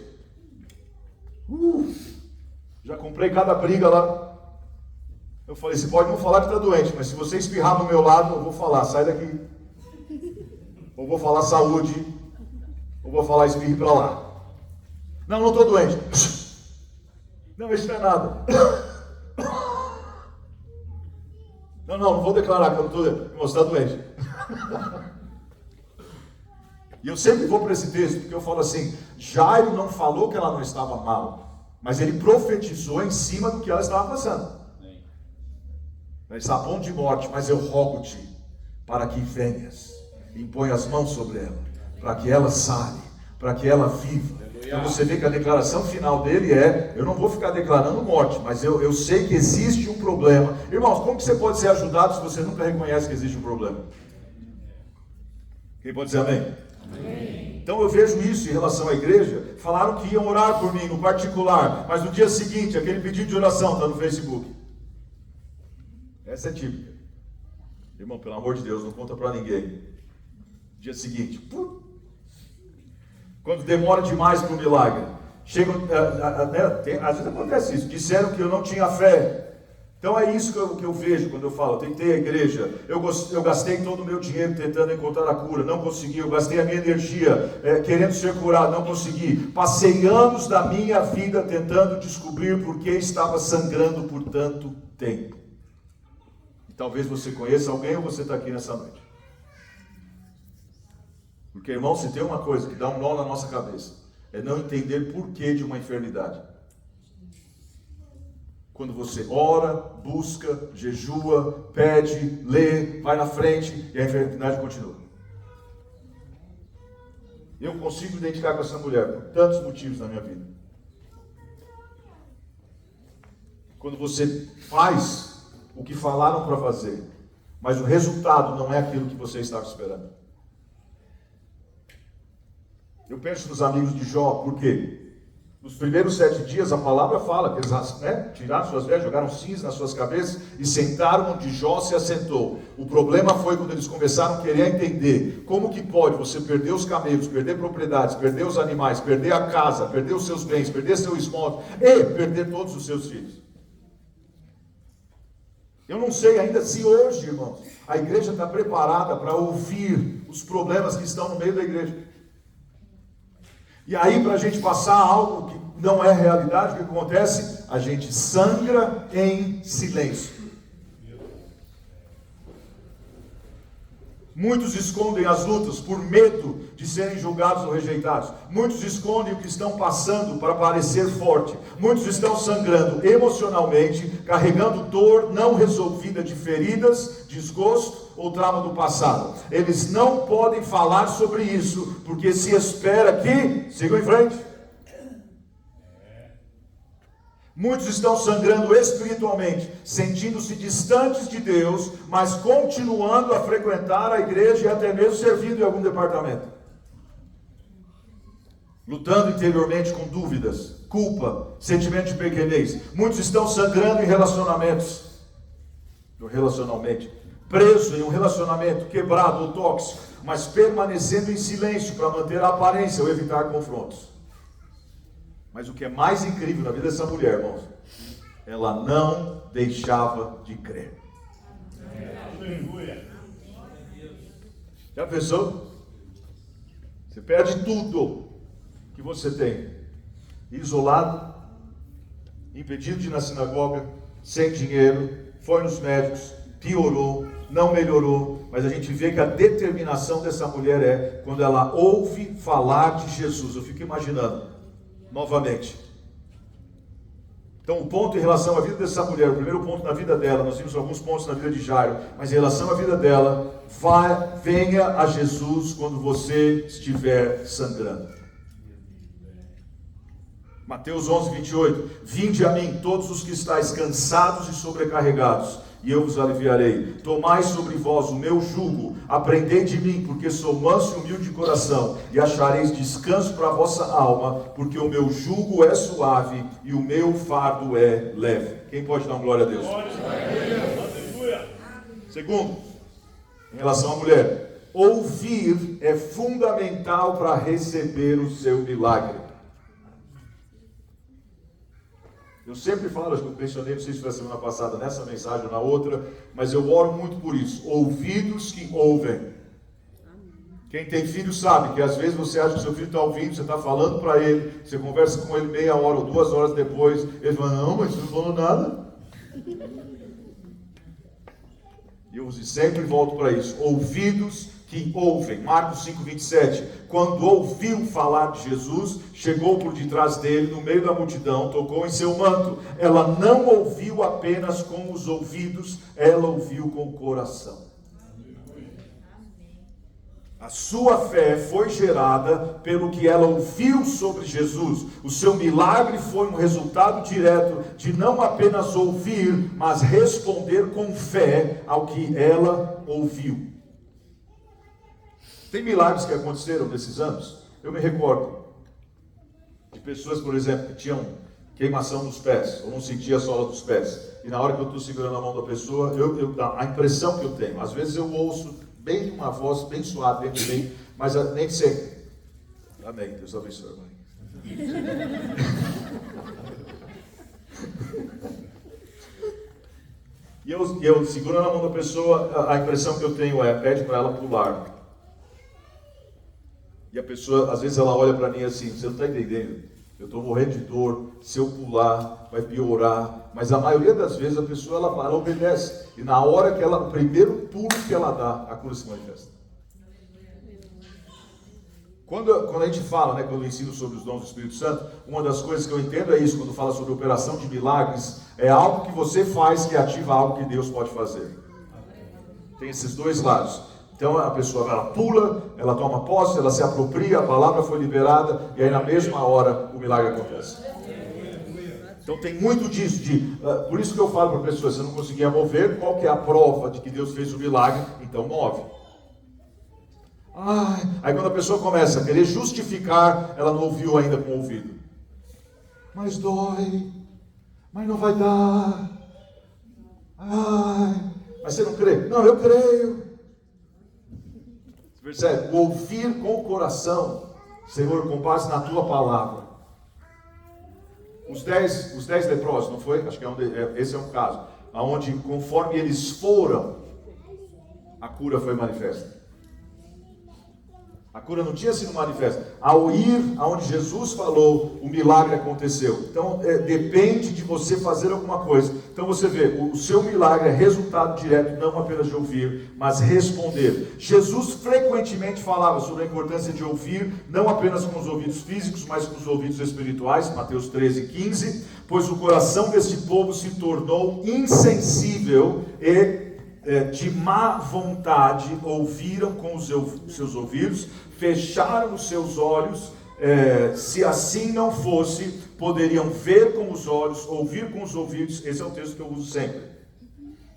A: Já comprei cada briga lá. Eu falei, você pode não falar que está doente, mas se você espirrar do meu lado, eu vou falar, sai daqui. Ou vou falar saúde, ou vou falar espirre para lá. Não estou doente. Não, isso não é nada. Não vou declarar que eu não estou doente. Irmão, você está doente. E eu sempre vou para esse texto, porque eu falo assim, Jairo não falou que ela não estava mal, mas ele profetizou em cima do que ela estava passando. Ela está a ponto de morte, mas eu rogo-te para que venhas e impõe as mãos sobre ela, para que ela sare, para que ela viva. Então você vê que a declaração final dele é, eu não vou ficar declarando morte, mas eu sei que existe um problema. Irmãos, como que você pode ser ajudado se você nunca reconhece que existe um problema? Quem pode dizer amém? Amém. Então eu vejo isso em relação à igreja. Falaram que iam orar por mim no particular, mas no dia seguinte, aquele pedido de oração está no Facebook. Essa é típica. Irmão, pelo amor de Deus, não conta para ninguém. Dia seguinte, quando demora demais para o milagre, chegam, às vezes acontece isso, disseram que eu não tinha fé. Então é isso que eu vejo quando eu falo, tentei a igreja, eu gastei todo o meu dinheiro tentando encontrar a cura, não consegui, eu gastei a minha energia querendo ser curado, não consegui, passei anos da minha vida tentando descobrir por que estava sangrando por tanto tempo. E talvez você conheça alguém ou você está aqui nessa noite. Porque, irmão, se tem uma coisa que dá um nó na nossa cabeça, é não entender porquê de uma enfermidade. Quando você ora, busca, jejua, pede, lê, vai na frente e a enfermidade continua. Eu consigo identificar com essa mulher por tantos motivos na minha vida. Quando você faz o que falaram para fazer, mas o resultado não é aquilo que você estava esperando. Eu penso nos amigos de Jó, por quê? Nos primeiros 7 dias a palavra fala que eles tiraram suas vestes, jogaram cinza nas suas cabeças e sentaram onde Jó se assentou. O problema foi quando eles começaram a querer entender como que pode você perder os camelos, perder propriedades, perder os animais, perder a casa, perder os seus bens, perder seu esmoto e perder todos os seus filhos. Eu não sei ainda se hoje, irmãos, a igreja está preparada para ouvir os problemas que estão no meio da igreja. E aí, para a gente passar algo que não é realidade, o que acontece? A gente sangra em silêncio. Muitos escondem as lutas por medo de serem julgados ou rejeitados. Muitos escondem o que estão passando para parecer forte. Muitos estão sangrando emocionalmente, carregando dor não resolvida de feridas, desgosto ou trauma do passado. Eles não podem falar sobre isso, porque se espera que sigam em frente. Muitos estão sangrando espiritualmente, sentindo-se distantes de Deus, mas continuando a frequentar a igreja e até mesmo servindo em algum departamento. Lutando interiormente com dúvidas, culpa, sentimento de pequenez. Muitos estão sangrando em relacionamentos, relacionalmente, preso em um relacionamento quebrado ou tóxico, mas permanecendo em silêncio para manter a aparência ou evitar confrontos. Mas o que é mais incrível na vida dessa mulher, irmãos, ela não deixava de crer.
B: Aleluia.
A: Já pensou? Você perde tudo que você tem, isolado, impedido de ir na sinagoga, sem dinheiro, foi nos médicos, piorou, não melhorou, mas a gente vê que a determinação dessa mulher é quando ela ouve falar de Jesus. Eu fico imaginando novamente. Então o ponto em relação à vida dessa mulher, o primeiro ponto na vida dela, nós vimos alguns pontos na vida de Jairo, mas em relação à vida dela, venha a Jesus quando você estiver sangrando. Mateus 11, 28, vinde a mim todos os que estáis cansados e sobrecarregados, e eu vos aliviarei. Tomai sobre vós o meu jugo, aprendei de mim, porque sou manso e humilde de coração, e achareis descanso para a vossa alma, porque o meu jugo é suave e o meu fardo é leve. Quem pode dar uma glória a Deus?
B: Aleluia.
A: Segundo, em relação à mulher, ouvir é fundamental para receber o seu milagre. Eu sempre falo, acho que eu mencionei, não sei se foi a semana passada, nessa mensagem ou na outra, mas eu oro muito por isso. Ouvidos que ouvem. Quem tem filho sabe que às vezes você acha que seu filho está ouvindo, você está falando para ele, você conversa com ele meia hora ou 2 horas depois, ele fala, não, mas você não falou nada. E eu sempre volto para isso. Ouvidos que ouvem. Marcos 5:27. Quando ouviu falar de Jesus, chegou por detrás dele, no meio da multidão, tocou em seu manto. Ela não ouviu apenas com os ouvidos, ela ouviu com o coração. A sua fé foi gerada pelo que ela ouviu sobre Jesus. O seu milagre foi um resultado direto de não apenas ouvir, mas responder com fé ao que ela ouviu. Tem milagres que aconteceram nesses anos. Eu me recordo de pessoas, por exemplo, que tinham queimação nos pés, ou não sentia a sola dos pés. E na hora que eu estou segurando a mão da pessoa, a impressão que eu tenho, às vezes eu ouço bem uma voz bem suave dentro de mim, mas nem sempre. Amém. Deus abençoe, mãe. E eu segurando a mão da pessoa, a impressão que eu tenho é, pede para ela pular. E a pessoa, às vezes ela olha para mim assim, você não está entendendo? Eu estou morrendo de dor, se eu pular, vai piorar. Mas a maioria das vezes a pessoa ela obedece. E na hora que o primeiro pulo que ela dá, a cura se manifesta. Quando a gente fala, quando eu ensino sobre os dons do Espírito Santo, uma das coisas que eu entendo é isso, quando fala sobre operação de milagres, é algo que você faz que ativa algo que Deus pode fazer. Tem esses dois lados. Então a pessoa ela pula, ela toma posse, ela se apropria, a palavra foi liberada, e aí na mesma hora o milagre acontece. Então tem muito disso, por isso que eu falo para a pessoa, você não conseguia mover, qual que é a prova de que Deus fez o milagre? Então move. Aí quando a pessoa começa a querer justificar, ela não ouviu ainda com o ouvido. Mas dói, mas não vai dar. Mas você não crê? Não, eu creio. Você percebe? O ouvir com o coração, Senhor, com base na tua palavra. Os 10 leprosos, não foi? Acho que esse é um caso, onde conforme eles foram, a cura foi manifesta. A cura não tinha sido manifesta. Ao ir aonde Jesus falou, o milagre aconteceu. Então, depende de você fazer alguma coisa. Então, você vê, o seu milagre é resultado direto, não apenas de ouvir, mas responder. Jesus frequentemente falava sobre a importância de ouvir, não apenas com os ouvidos físicos, mas com os ouvidos espirituais, Mateus 13:15, pois o coração desse povo se tornou insensível e de má vontade, ouviram com os seus ouvidos, fecharam os seus olhos, se assim não fosse, poderiam ver com os olhos, ouvir com os ouvidos. Esse é o texto que eu uso sempre.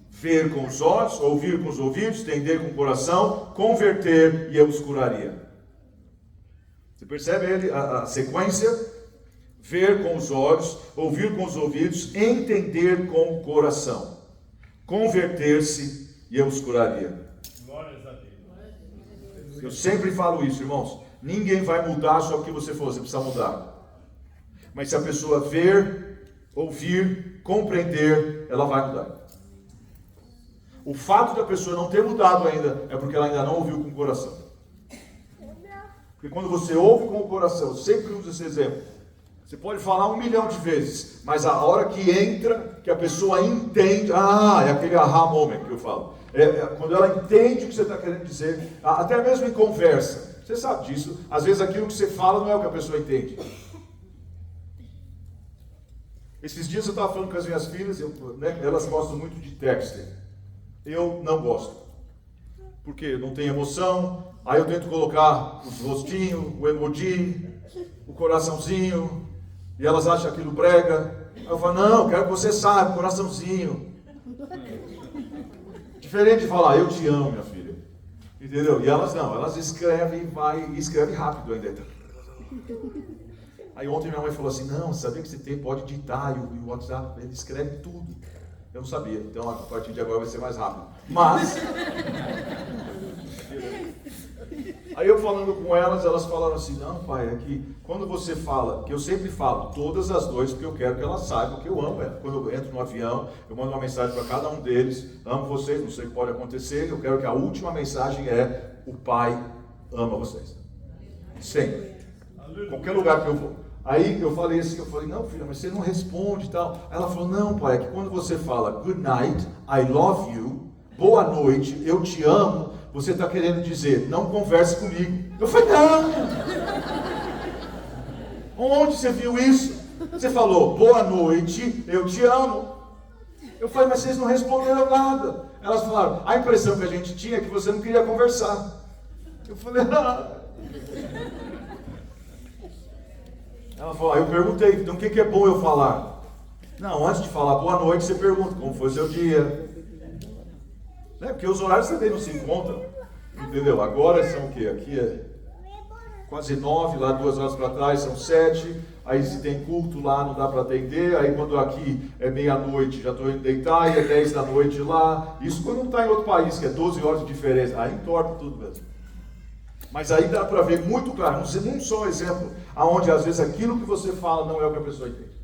A: Ver com os olhos, ouvir com os ouvidos, entender com o coração, converter e eu os curaria. Você percebe a sequência? Ver com os olhos, ouvir com os ouvidos, entender com o coração. Converter-se e eu os curaria. Eu sempre falo isso, irmãos. Ninguém vai mudar só porque você for, você precisa mudar. Mas se a pessoa ver, ouvir, compreender, ela vai mudar. O fato da pessoa não ter mudado ainda é porque ela ainda não ouviu com o coração. Porque quando você ouve com o coração, eu sempre uso esse exemplo. Você pode falar 1 milhão de vezes, mas a hora que entra, que a pessoa entende, é aquele aha moment que eu falo. Quando ela entende o que você está querendo dizer, até mesmo em conversa. Você sabe disso. Às vezes aquilo que você fala não é o que a pessoa entende. Esses dias eu estava falando com as minhas filhas, elas gostam muito de texting. Eu não gosto. Porque não tem emoção, aí eu tento colocar os rostinhos, o emoji, o coraçãozinho, e elas acham aquilo brega. Aí eu falo, não, quero que você saiba, coraçãozinho. Diferente de falar, eu te amo, minha filha. Entendeu? E elas não, elas escrevem e escrevem rápido ainda. Aí ontem minha mãe falou assim, não, sabia que você pode digitar e o WhatsApp, ele escreve tudo. Eu não sabia, então a partir de agora vai ser mais rápido. Mas, aí eu falando com elas falaram assim, não pai, é que quando você fala, que eu sempre falo, todas as noites, porque eu quero que elas saibam que eu amo ela. Quando eu entro no avião, eu mando uma mensagem para cada um deles, amo vocês, não sei o que pode acontecer, eu quero que a última mensagem é, o pai ama vocês. Sempre. Qualquer lugar que eu vou. Aí eu falei assim, não filha, mas você não responde e tal. Aí ela falou, não pai, é que quando você fala good night, I love you, boa noite, eu te amo, você está querendo dizer, não converse comigo. Eu falei, não! Onde você viu isso? Você falou, boa noite, eu te amo. Eu falei, mas vocês não responderam nada. Elas falaram, a impressão que a gente tinha é que você não queria conversar. Eu falei, ah. Ela falou, aí eu perguntei, então o que é bom eu falar? Não, antes de falar boa noite, você pergunta, como foi seu dia? Né? Porque os horários também não se encontram, entendeu? Agora são o quê? Aqui é quase 9, lá 2 horas para trás são 7, aí se tem culto lá não dá para atender, aí quando aqui é meia-noite já estou indo deitar, e é 10 da noite lá, isso quando não está em outro país, que é 12 horas de diferença, aí entorta tudo mesmo. Mas aí dá para ver muito claro, um só exemplo, aonde às vezes aquilo que você fala não é o que a pessoa entende.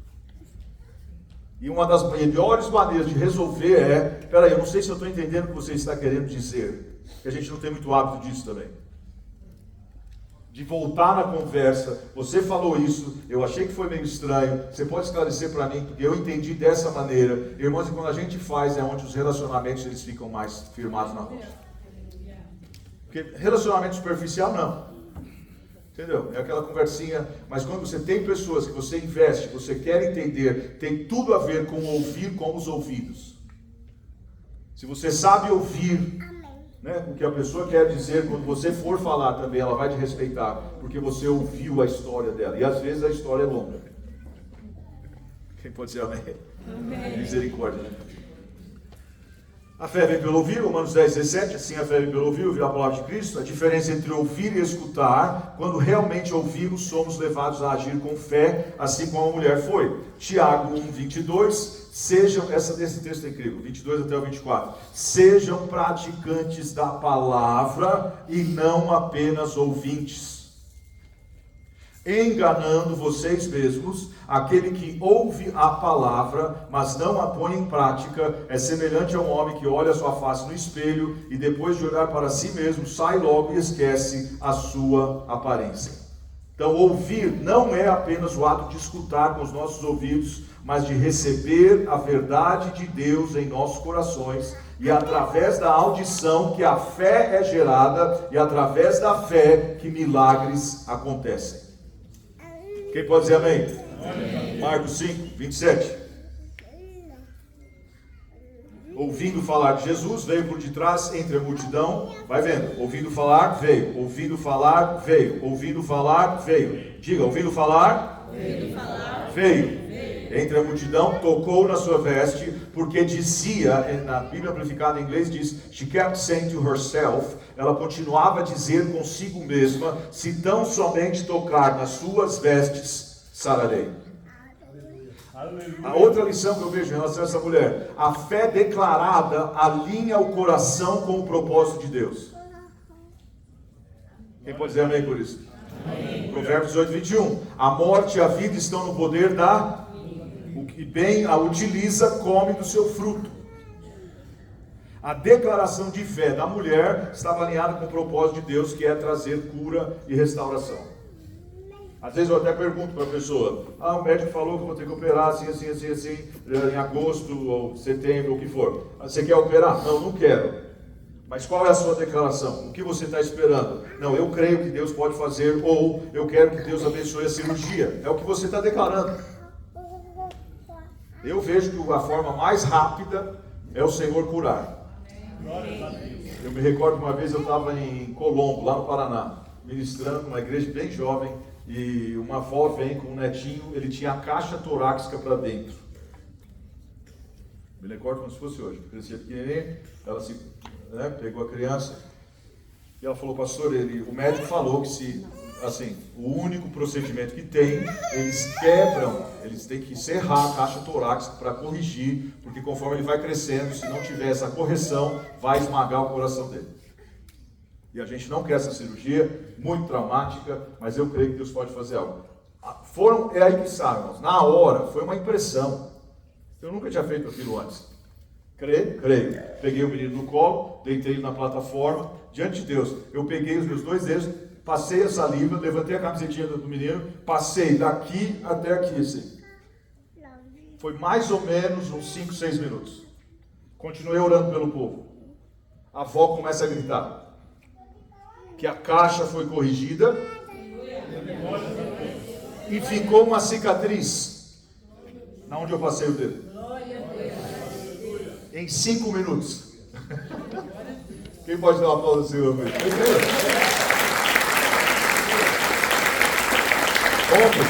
A: E uma das melhores maneiras de resolver é, peraí, eu não sei se eu estou entendendo o que você está querendo dizer, que a gente não tem muito hábito disso também. De voltar na conversa, você falou isso, eu achei que foi meio estranho, você pode esclarecer para mim, porque eu entendi dessa maneira. Irmãos, e quando a gente faz, é onde os relacionamentos eles ficam mais firmados na rocha. Porque relacionamento superficial, não. Entendeu? É aquela conversinha, mas quando você tem pessoas que você investe, você quer entender, tem tudo a ver com ouvir com os ouvidos. Se você sabe ouvir, né, o que a pessoa quer dizer, quando você for falar também, ela vai te respeitar, porque você ouviu a história dela. E às vezes a história é longa. Quem pode dizer amém? Amém. Misericórdia, né? A fé vem pelo ouvir, Romanos 10, 17, assim a fé vem pelo ouvir a palavra de Cristo. A diferença entre ouvir e escutar, quando realmente ouvimos, somos levados a agir com fé, assim como a mulher foi. Tiago 1, 22, esse texto é incrível, 22 até o 24. Sejam praticantes da palavra e não apenas ouvintes, enganando vocês mesmos. Aquele que ouve a palavra, mas não a põe em prática, é semelhante a um homem que olha a sua face no espelho e depois de olhar para si mesmo, sai logo e esquece a sua aparência. Então, ouvir não é apenas o ato de escutar com os nossos ouvidos, mas de receber a verdade de Deus em nossos corações, e através da audição que a fé é gerada, e através da fé que milagres acontecem. Quem pode dizer amém? Amém. Marcos 5, 27. Ouvindo falar de Jesus, veio por detrás entre a multidão. Vai vendo. Ouvindo falar, veio. Ouvindo falar, veio. Ouvindo falar, veio. Diga, ouvindo falar, veio. Entre a multidão, tocou na sua veste, porque dizia, na Bíblia Amplificada em inglês diz, she kept saying to herself, ela continuava a dizer consigo mesma, se tão somente tocar nas suas vestes, sararei. A outra lição que eu vejo em relação a essa mulher, a fé declarada alinha o coração com o propósito de Deus. Quem pode dizer amém por isso? Amém. Provérbios 8, 21. A morte e a vida estão no poder da... O que bem a utiliza, come do seu fruto. A declaração de fé da mulher estava alinhada com o propósito de Deus, que é trazer cura e restauração. Às vezes eu até pergunto para a pessoa, o médico falou que eu vou ter que operar assim, em agosto ou setembro, ou o que for. Você quer operar? Não, não quero. Mas qual é a sua declaração? O que você está esperando? Não, eu creio que Deus pode fazer, ou eu quero que Deus abençoe a cirurgia. É o que você está declarando. Eu vejo que a forma mais rápida é o Senhor curar. Eu me recordo que uma vez eu estava em Colombo, lá no Paraná, ministrando numa igreja bem jovem, e uma avó vem com um netinho, ele tinha a caixa torácica para dentro. Me recordo como se fosse hoje, crescia pequenininho, ela pegou a criança, e ela falou, pastor, o médico falou que se... Assim, o único procedimento que tem, eles têm que serrar a caixa torácica para corrigir, porque conforme ele vai crescendo, se não tiver essa correção, vai esmagar o coração dele. E a gente não quer essa cirurgia, muito traumática, mas eu creio que Deus pode fazer algo. É aí que sabe, irmãos. Na hora, foi uma impressão. Eu nunca tinha feito aquilo antes. Creio? Peguei o menino no colo, deitei ele na plataforma, diante de Deus. Eu peguei os meus 2 dedos, passei a saliva, levantei a camisetinha do menino, passei daqui até aqui, assim. Foi mais ou menos uns 5, 6 minutos. Continuei orando pelo povo. A avó começa a gritar que a caixa foi corrigida e ficou uma cicatriz na onde eu passei o dedo. Em 5 minutos. Quem pode dar uma aplauso ao Senhor? Ontem,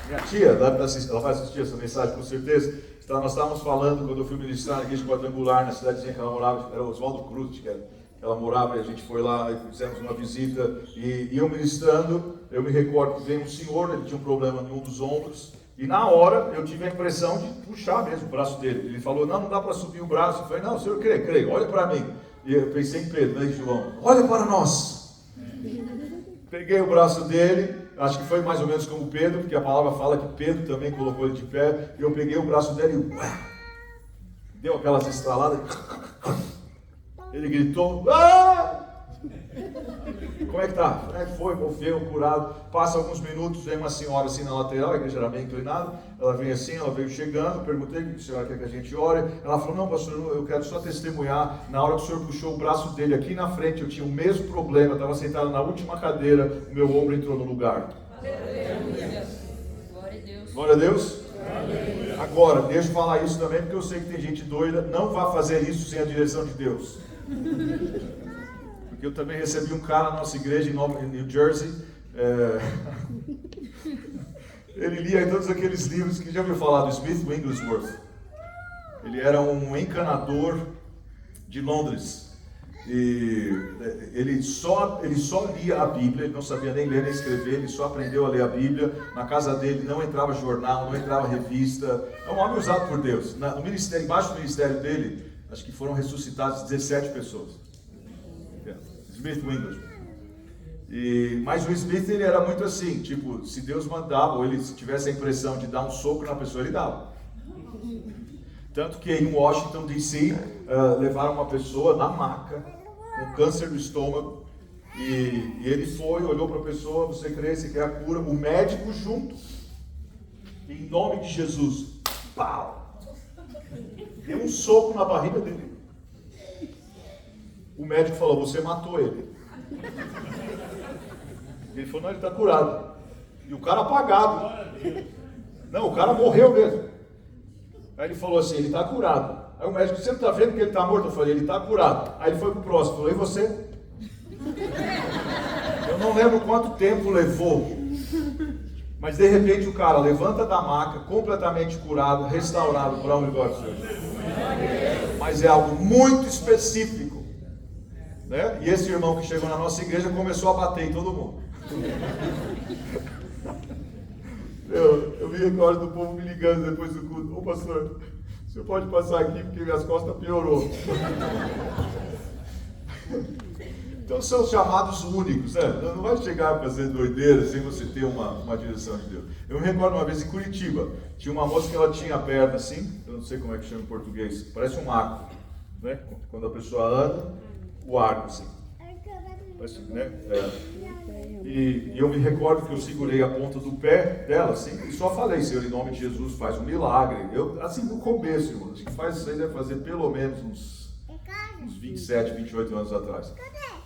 A: minha tia, ela vai assistir essa mensagem com certeza. Nós estávamos falando, quando eu fui ministrar na igreja quadrangular, na cidadezinha que ela morava, era Oswaldo Cruz, que ela morava, e a gente foi lá e fizemos uma visita, e eu ministrando, eu me recordo que veio um senhor, ele tinha um problema em um dos ombros, e na hora eu tive a impressão de puxar mesmo o braço dele. Ele falou, não dá para subir o braço. Eu falei, não, senhor, creio, olha para mim. E eu pensei em Pedro, né, João, olha para nós. Peguei o braço dele, acho que foi mais ou menos como Pedro, porque a palavra fala que Pedro também colocou ele de pé, e eu peguei o braço dele e deu aquelas estraladas. Ele gritou, ah! Como é que tá? Foi, morreu, curado. Passa alguns minutos, vem uma senhora assim na lateral, a igreja era bem inclinada, ela vem assim, ela veio chegando, perguntei o que a senhora quer que a gente ore. Ela falou, não, pastor, eu quero só testemunhar, na hora que o senhor puxou o braço dele aqui na frente, eu tinha o mesmo problema, estava sentado na última cadeira, o meu ombro entrou no lugar. Glória a Deus. Agora, deixa eu falar isso também, porque eu sei que tem gente doida, não vá fazer isso sem a direção de Deus. Porque eu também recebi um cara na nossa igreja em New Jersey, ele lia todos aqueles livros que já ouviu falar do Smith Wigglesworth. Ele era um encanador de Londres, e ele só lia a Bíblia, ele não sabia nem ler nem escrever, ele só aprendeu a ler a Bíblia. Na casa dele não entrava jornal, não entrava revista. É um homem usado por Deus. No ministério, embaixo do ministério dele, acho que foram ressuscitadas 17 pessoas. Smith Wigglesworth. Mas o Smith, ele era muito assim, tipo, se Deus mandava, ou ele se tivesse a impressão de dar um soco na pessoa, ele dava. Tanto que em Washington, D.C., levaram uma pessoa na maca, com câncer no estômago, e ele foi, olhou para a pessoa, você crê, você quer a cura, o médico junto, em nome de Jesus, pau! Deu um soco na barriga dele. O médico falou, você matou ele. Ele falou, não, ele está curado. E o cara apagado. Não, o cara morreu mesmo. Aí ele falou assim, ele está curado. Aí o médico disse, você não está vendo que ele está morto? Eu falei, ele está curado. Aí ele foi para o próximo, falou, e você? Eu não lembro quanto tempo levou. Mas de repente o cara levanta da maca, completamente curado, restaurado, para onde glória ao Senhor. Mas é algo muito específico. Né? E esse irmão que chegou na nossa igreja começou a bater em todo mundo. Eu vi agora do povo me ligando depois do culto. Ô pastor, o senhor pode passar aqui porque minhas costas piorou. Então são chamados únicos, né? Não vai chegar a fazer doideira sem você ter uma direção de Deus. Eu me recordo uma vez em Curitiba, tinha uma moça que ela tinha a perna assim, eu não sei como é que chama em português, parece um arco, né? Quando a pessoa anda, o arco assim. Parece, né? E eu me recordo que eu segurei a ponta do pé dela assim, e só falei, Senhor, em nome de Jesus, faz um milagre. Eu, assim, no começo, irmão, acho que isso aí deve fazer pelo menos uns 27, 28 anos atrás.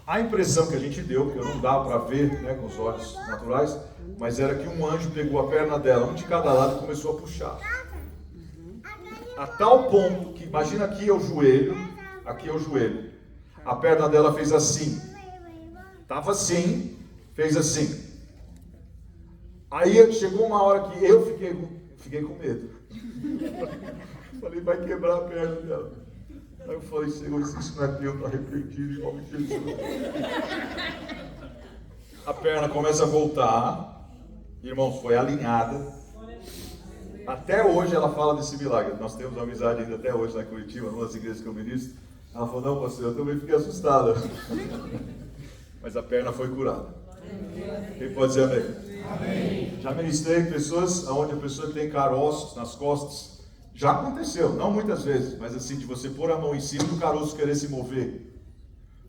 A: A impressão que a gente deu, porque eu não dava para ver, né, com os olhos naturais, mas era que um anjo pegou a perna dela, um de cada lado, e começou a puxar. A tal ponto que, imagina aqui é o joelho, a perna dela fez assim, estava assim, fez assim. Aí chegou uma hora que eu fiquei com medo. Falei, vai quebrar a perna dela. Aí eu falei, Senhor, se isso não é teu, está arrependido em nome de Jesus. A perna começa a voltar, irmãos, foi alinhada. Até hoje ela fala desse milagre. Nós temos uma amizade ainda até hoje lá em Curitiba, numa das igrejas que eu ministro. Ela falou, não, pastor, eu também fiquei assustada. Mas a perna foi curada. Quem pode dizer amém? Amém. Já ministrei pessoas onde a pessoa tem caroços nas costas. Já aconteceu, não muitas vezes, mas assim, de você pôr a mão em cima e o caroço querer se mover.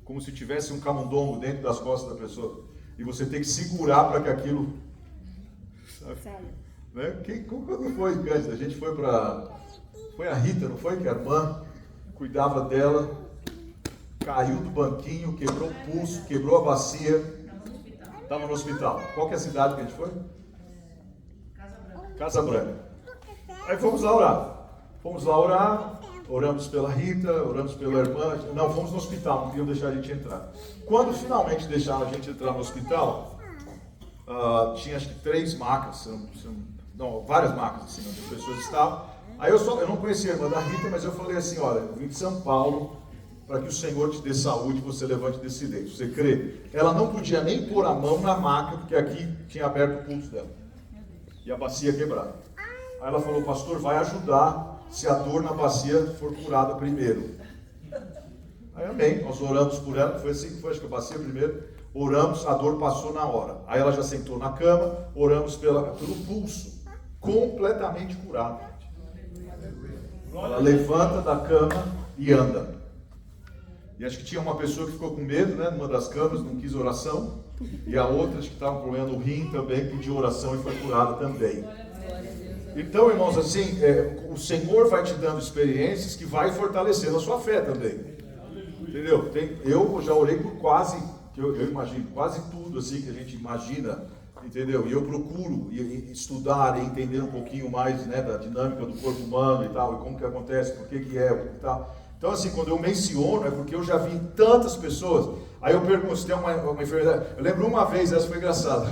A: Como se tivesse um camundongo dentro das costas da pessoa. E você tem que segurar para que aquilo... Sabe? Né? Quando foi, Cândido? A gente foi para... Foi a Rita, não foi? Que a irmã cuidava dela, caiu do banquinho, quebrou o pulso, quebrou a bacia. Estava no hospital. Qual que é a cidade que a gente foi? Casa Branca. Aí fomos lá orar. Oramos pela Rita, oramos pela irmã. Não, fomos no hospital, não queriam deixar a gente entrar. Quando finalmente deixaram a gente entrar no hospital, tinha acho que 3 macas, não, várias macas assim, onde as pessoas estavam. Aí eu não conhecia a irmã da Rita, mas eu falei assim, olha, eu vim de São Paulo para que o Senhor te dê saúde e você levante desse leito. Você crê? Ela não podia nem pôr a mão na maca, porque aqui tinha aberto o pulso dela. E a bacia quebrada. Aí ela falou, pastor, vai ajudar se a dor na bacia for curada primeiro. Aí amém, nós oramos por ela, foi assim que foi, acho que a bacia primeiro. Oramos, a dor passou na hora. Aí ela já sentou na cama, oramos pelo pulso, completamente curado. Ela levanta da cama e anda. E acho que tinha uma pessoa que ficou com medo, né? Numa das camas, não quis oração. E a outra, acho que estava com problema no rim também, pediu oração e foi curada também. Então, irmãos, assim, o Senhor vai te dando experiências que vai fortalecendo a sua fé também. Entendeu? Eu já orei por quase, eu imagino, quase tudo assim que a gente imagina. Entendeu? E eu procuro estudar e entender um pouquinho mais, né, da dinâmica do corpo humano e tal, e como que acontece, por que é e tal. Então, assim, quando eu menciono, é porque eu já vi tantas pessoas. Aí eu pergunto se tem uma enfermidade. Eu lembro uma vez, essa foi engraçada.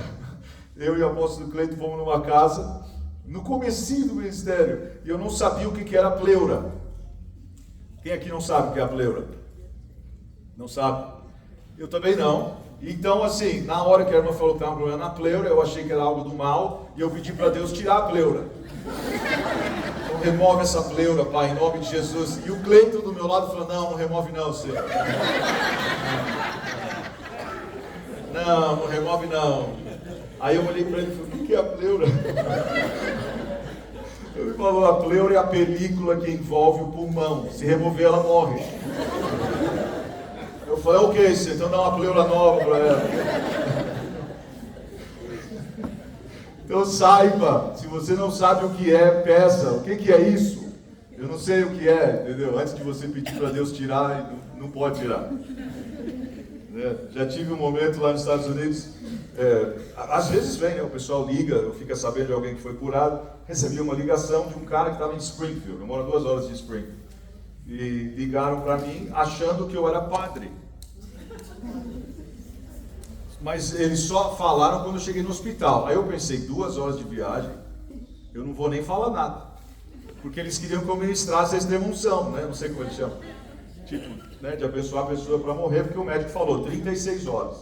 A: Eu e o apóstolo Cleito fomos numa casa, no comecinho do ministério, e eu não sabia o que era a pleura. Quem aqui não sabe o que é a pleura? Não sabe? Eu também não. Então, assim, na hora que a irmã falou que estava um problema na pleura, eu achei que era algo do mal, e eu pedi para Deus tirar a pleura. Então, remove essa pleura, Pai, em nome de Jesus. E o Cleiton do meu lado falou, não remove não, Senhor. Não remove não. Aí eu olhei para ele e falei, o que é a pleura? Ele falou, a pleura é a película que envolve o pulmão. Se remover, ela morre. Eu falei, ok, Senhor, então dá uma pleura nova para ela. Então saiba, se você não sabe o que é, peça. O que é isso? Eu não sei o que é, entendeu? Antes de você pedir para Deus tirar, não pode tirar. Já tive um momento lá nos Estados Unidos, às vezes vem, né, o pessoal liga, eu fico sabendo de alguém que foi curado. Recebi uma ligação de um cara que estava em Springfield, eu moro 2 horas de Springfield. E ligaram para mim achando que eu era padre. Mas eles só falaram quando eu cheguei no hospital. Aí eu pensei, 2 horas de viagem, eu não vou nem falar nada. Porque eles queriam que eu ministrasse a extrema-unção, né? Não sei como eles chamam. Tipo, né, de abençoar a pessoa para morrer, porque o médico falou 36 horas.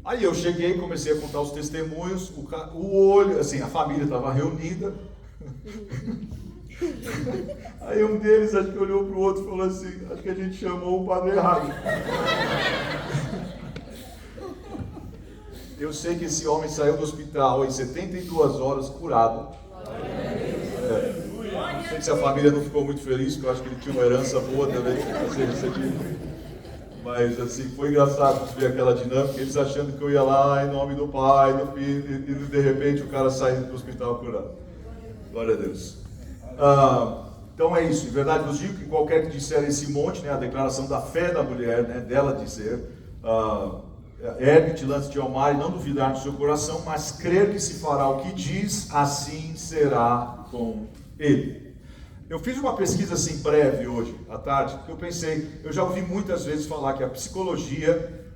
A: Aí eu cheguei, comecei a contar os testemunhos, o olho, assim, a família estava reunida. Aí um deles, acho que olhou para o outro e falou assim, acho que a gente chamou o padre errado. Eu sei que esse homem saiu do hospital em 72 horas curado. Não sei se a família não ficou muito feliz, porque eu acho que ele tinha uma herança boa também a ser recebido. Mas assim, foi engraçado ver aquela dinâmica, eles achando que eu ia lá em nome do Pai, do Filho, e de repente o cara saindo do hospital curado. Glória a Deus. Então é isso, em verdade vos digo que qualquer que disser esse monte, né, a declaração da fé da mulher, né, dela dizer, ergue-te, lance-te ao mar e não duvidar no seu coração, mas crer que se fará o que diz, assim será com ele. Eu fiz uma pesquisa assim breve hoje à tarde, porque eu pensei, eu já ouvi muitas vezes falar que a psicologia,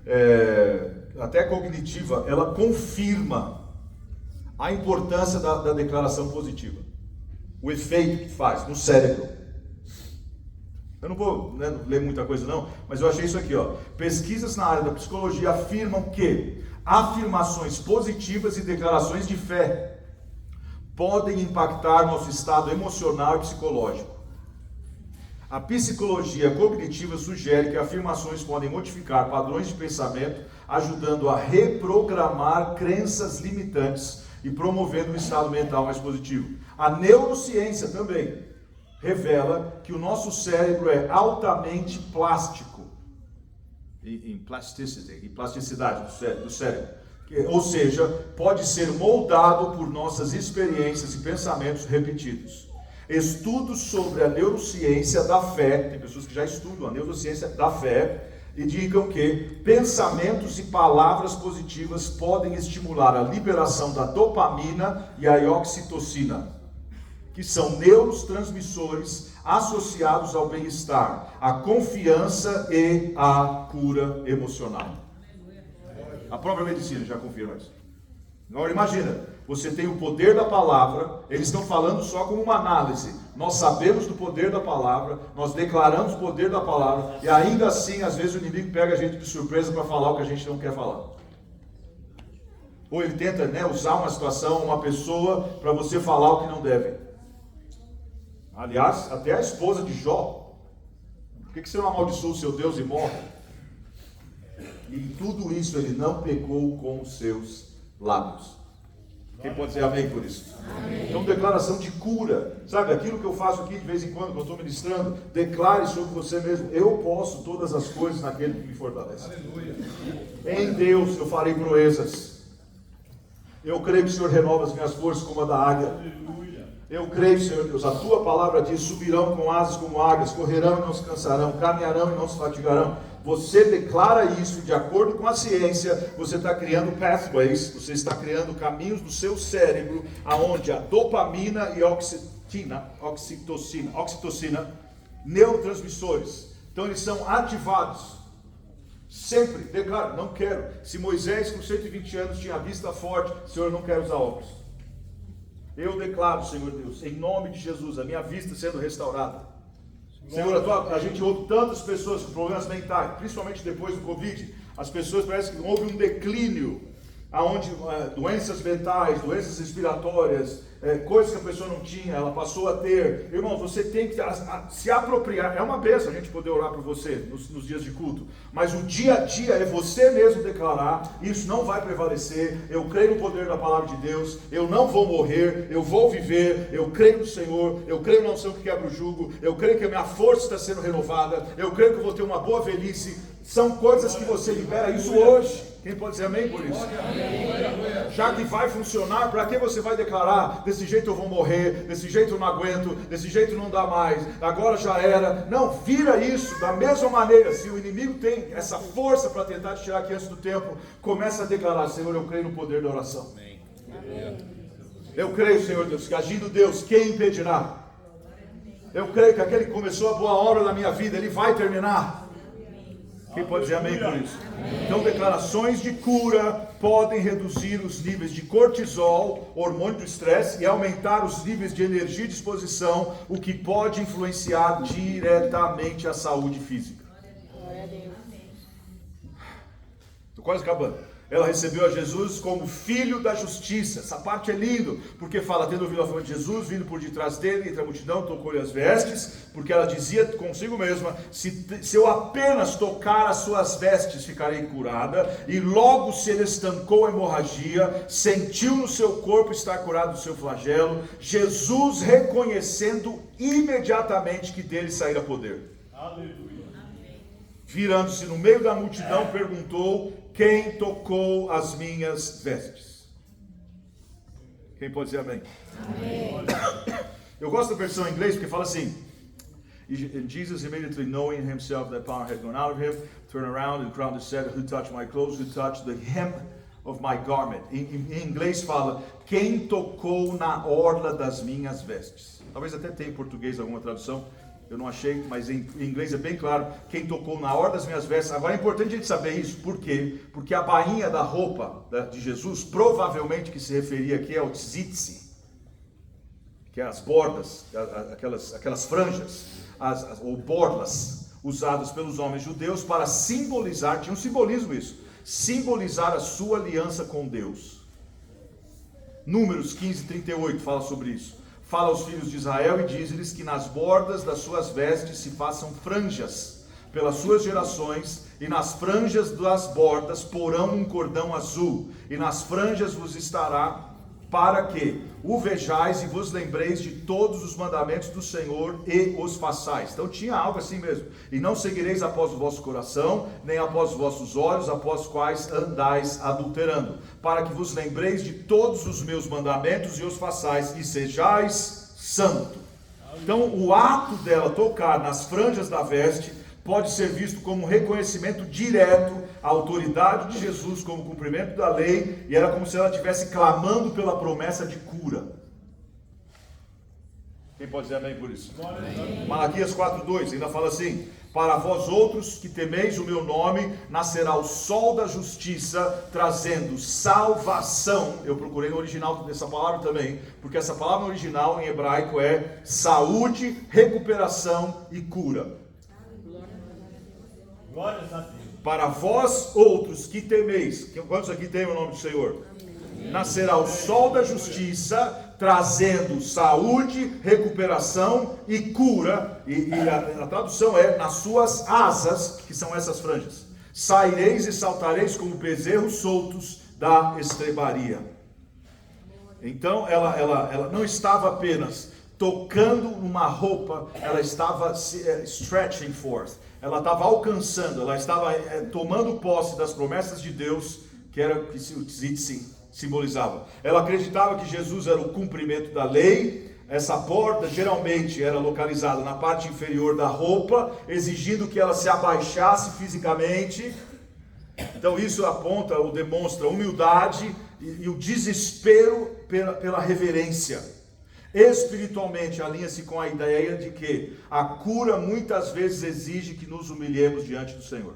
A: até cognitiva, ela confirma a importância da declaração positiva, o efeito que faz no cérebro. Eu não vou, né, ler muita coisa não, mas eu achei isso aqui, ó. Pesquisas na área da psicologia afirmam que afirmações positivas e declarações de fé podem impactar nosso estado emocional e psicológico. A psicologia cognitiva sugere que afirmações podem modificar padrões de pensamento, ajudando a reprogramar crenças limitantes e promovendo um estado mental mais positivo. A neurociência também revela que o nosso cérebro é altamente plástico, em plasticidade do cérebro. Ou seja, pode ser moldado por nossas experiências e pensamentos repetidos. Estudos sobre a neurociência da fé, tem pessoas que já estudam a neurociência da fé, indicam que pensamentos e palavras positivas podem estimular a liberação da dopamina e a oxitocina, que são neurotransmissores associados ao bem-estar, à confiança e à cura emocional. A própria medicina já confirma isso. Agora imagina, você tem o poder da palavra, eles estão falando só como uma análise. Nós sabemos do poder da palavra, nós declaramos o poder da palavra, e ainda assim, às vezes o inimigo pega a gente de surpresa para falar o que a gente não quer falar. Ou ele tenta, usar uma situação, uma pessoa, para você falar o que não deve. Aliás, até a esposa de Jó. Por que você não amaldiçoa o seu Deus e morre? E em tudo isso ele não pecou com os seus lábios. Quem pode dizer amém por isso? Amém. Então, declaração de cura. Sabe, aquilo que eu faço aqui de vez em quando, quando eu estou ministrando, declare sobre você mesmo. Eu posso todas as coisas naquele que me fortalece. Aleluia. Em Deus eu farei proezas. Eu creio que o Senhor renova as minhas forças como a da águia. Aleluia. Eu creio, Senhor Deus, a tua palavra diz: subirão com asas como águias, correrão e não se cansarão, caminharão e não se fatigarão. Você declara isso de acordo com a ciência, você está criando pathways, você está criando caminhos do seu cérebro, aonde a dopamina e oxitocina, neurotransmissores, então eles são ativados. Sempre, declara, não quero. Se Moisés com 120 anos tinha a vista forte, Senhor, eu não quero usar óculos. Eu declaro, Senhor Deus, em nome de Jesus, a minha vista sendo restaurada. Senhor, a gente ouve tantas pessoas com problemas mentais, principalmente depois do Covid, as pessoas parecem que houve um declínio, aonde doenças mentais, doenças respiratórias, coisas que a pessoa não tinha, ela passou a ter. Irmão, você tem que se apropriar. É uma bênção a gente poder orar por você nos dias de culto, mas o dia a dia é você mesmo declarar: isso não vai prevalecer, eu creio no poder da palavra de Deus, eu não vou morrer, eu vou viver, eu creio no Senhor, eu creio na unção que quebra o jugo, eu creio que a minha força está sendo renovada, eu creio que eu vou ter uma boa velhice. São coisas que você libera isso hoje. Quem pode dizer amém por isso? Já que vai funcionar, para que você vai declarar: desse jeito eu vou morrer, desse jeito eu não aguento, desse jeito não dá mais, agora já era. Não, vira isso da mesma maneira. Se o inimigo tem essa força para tentar te tirar aqui antes do tempo, começa a declarar: Senhor, eu creio no poder da oração. Amém. Eu creio, Senhor Deus, que agindo Deus, quem impedirá? Eu creio que aquele que começou a boa obra na minha vida, ele vai terminar. Quem pode dizer amém por isso? Amém. Então, declarações de cura podem reduzir os níveis de cortisol, hormônio do estresse, e aumentar os níveis de energia e disposição, o que pode influenciar diretamente a saúde física. Glória a Deus. Estou quase acabando. Ela recebeu a Jesus como filho da justiça. Essa parte é lindo, porque fala: tendo ouvido a fama de Jesus, vindo por detrás dele, entre a multidão, tocou-lhe as vestes, porque ela dizia consigo mesma: se eu apenas tocar as suas vestes, ficarei curada. E logo se ele estancou a hemorragia, sentiu no seu corpo estar curado do seu flagelo. Jesus reconhecendo imediatamente que dele saíra poder. Aleluia. Virando-se no meio da multidão, perguntou: quem tocou as minhas vestes? Quem pode dizer amém? Amém. Eu gosto da versão em inglês porque fala assim: And Jesus immediately knowing himself that power had gone out of him, turned around and the crowd said, who touched my clothes? Who touched the hem of my garment? Em inglês fala: quem tocou na orla das minhas vestes? Talvez até tenha em português alguma tradução. Eu não achei, mas em inglês é bem claro: quem tocou na orla das minhas vestes. Agora é importante a gente saber isso. Por quê? Porque a bainha da roupa de Jesus, provavelmente que se referia aqui ao tzitzi, que é as bordas, aquelas franjas, ou borlas, usadas pelos homens judeus para simbolizar, tinha um simbolismo isso, simbolizar a sua aliança com Deus. Números 15:38 fala sobre isso. Fala aos filhos de Israel e diz-lhes que nas bordas das suas vestes se façam franjas pelas suas gerações, e nas franjas das bordas porão um cordão azul, e nas franjas vos estará, para que o vejais e vos lembreis de todos os mandamentos do Senhor e os façais. Então tinha algo assim mesmo. E não seguireis após o vosso coração, nem após os vossos olhos, após os quais andais adulterando, para que vos lembreis de todos os meus mandamentos e os façais, e sejais santo. Então o ato dela tocar nas franjas da veste pode ser visto como um reconhecimento direto à autoridade de Jesus como cumprimento da lei, e era como se ela estivesse clamando pela promessa de cura. Quem pode dizer amém por isso? Amém. Malaquias 4:2 ainda fala assim: para vós outros que temeis o meu nome, nascerá o sol da justiça, trazendo salvação. Eu procurei no original dessa palavra também, porque essa palavra no original em hebraico é saúde, recuperação e cura. Para vós outros que temeis, quantos aqui tem o nome do Senhor? Nascerá o sol da justiça, trazendo saúde, recuperação e cura, e a tradução é nas suas asas, que são essas franjas. Saireis e saltareis como bezerros soltos da estrebaria. Então ela não estava apenas tocando numa roupa, ela estava stretching forth. Ela estava alcançando, ela estava tomando posse das promessas de Deus, que era o que se simbolizava. Ela acreditava que Jesus era o cumprimento da lei. Essa borda geralmente era localizada na parte inferior da roupa, exigindo que ela se abaixasse fisicamente. Então isso aponta ou demonstra a humildade e o desespero pela reverência. Espiritualmente alinha-se com a ideia de que a cura muitas vezes exige que nos humilhemos diante do Senhor.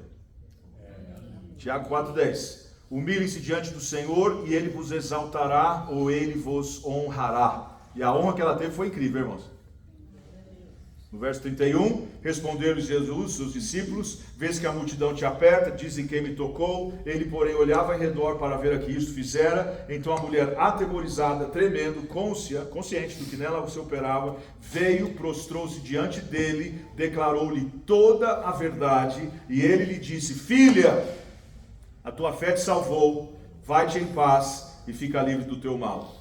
A: Tiago 4:10. Humilhem-se diante do Senhor e Ele vos exaltará, ou Ele vos honrará. E a honra que ela teve foi incrível, irmãos. No verso 31, respondeu-lhes Jesus, seus discípulos: vês que a multidão te aperta, dizem quem me tocou. Ele, porém, olhava em redor para ver a que isto fizera. Então a mulher, atemorizada, tremendo, consciente do que nela se operava, veio, prostrou-se diante dele, declarou-lhe toda a verdade, e ele lhe disse: filha, a tua fé te salvou, vai-te em paz e fica livre do teu mal.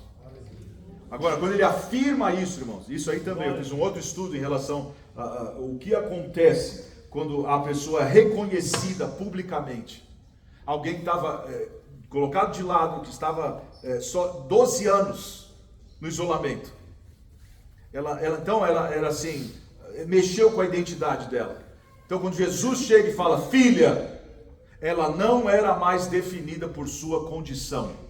A: Agora, quando ele afirma isso, irmãos, isso aí também, eu fiz um outro estudo em relação ao que acontece quando a pessoa é reconhecida publicamente. Alguém que estava colocado de lado, que estava só 12 anos no isolamento. Ela era assim, mexeu com a identidade dela. Então quando Jesus chega e fala, filha, ela não era mais definida por sua condição,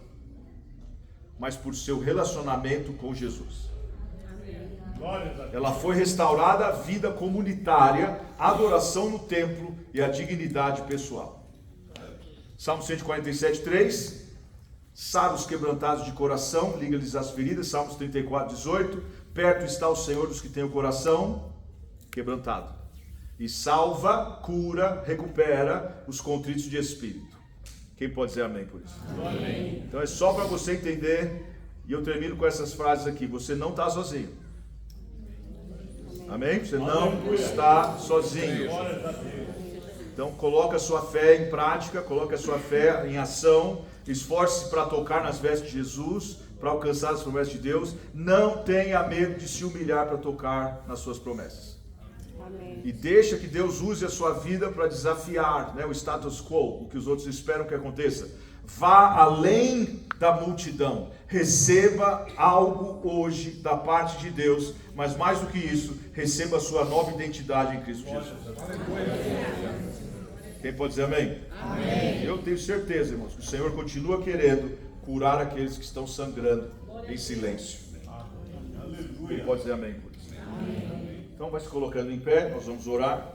A: mas por seu relacionamento com Jesus. Ela foi restaurada à vida comunitária, a adoração no templo e a dignidade pessoal. Salmo 147:3, sara os quebrantados de coração, liga-lhes as feridas. Salmos 34:18, perto está o Senhor dos que têm o coração quebrantado, e salva, cura, recupera os contritos de espírito. Quem pode dizer amém por isso? Amém. Então é só para você entender, e eu termino com essas frases aqui: você não está sozinho. Amém? Você não está sozinho. Então coloca a sua fé em prática, coloca a sua fé em ação, esforce-se para tocar nas vestes de Jesus, para alcançar as promessas de Deus. Não tenha medo de se humilhar para tocar nas suas promessas. Amém. E deixa que Deus use a sua vida para desafiar, o status quo, o que os outros esperam que aconteça. Vá além da multidão, receba algo hoje da parte de Deus, mas mais do que isso, receba a sua nova identidade em Cristo Jesus. Quem pode dizer amém? Amém. Eu tenho certeza, irmãos, que o Senhor continua querendo curar aqueles que estão sangrando em silêncio. Quem pode dizer amém por isso? Amém. Então vai se colocando em pé, nós vamos orar.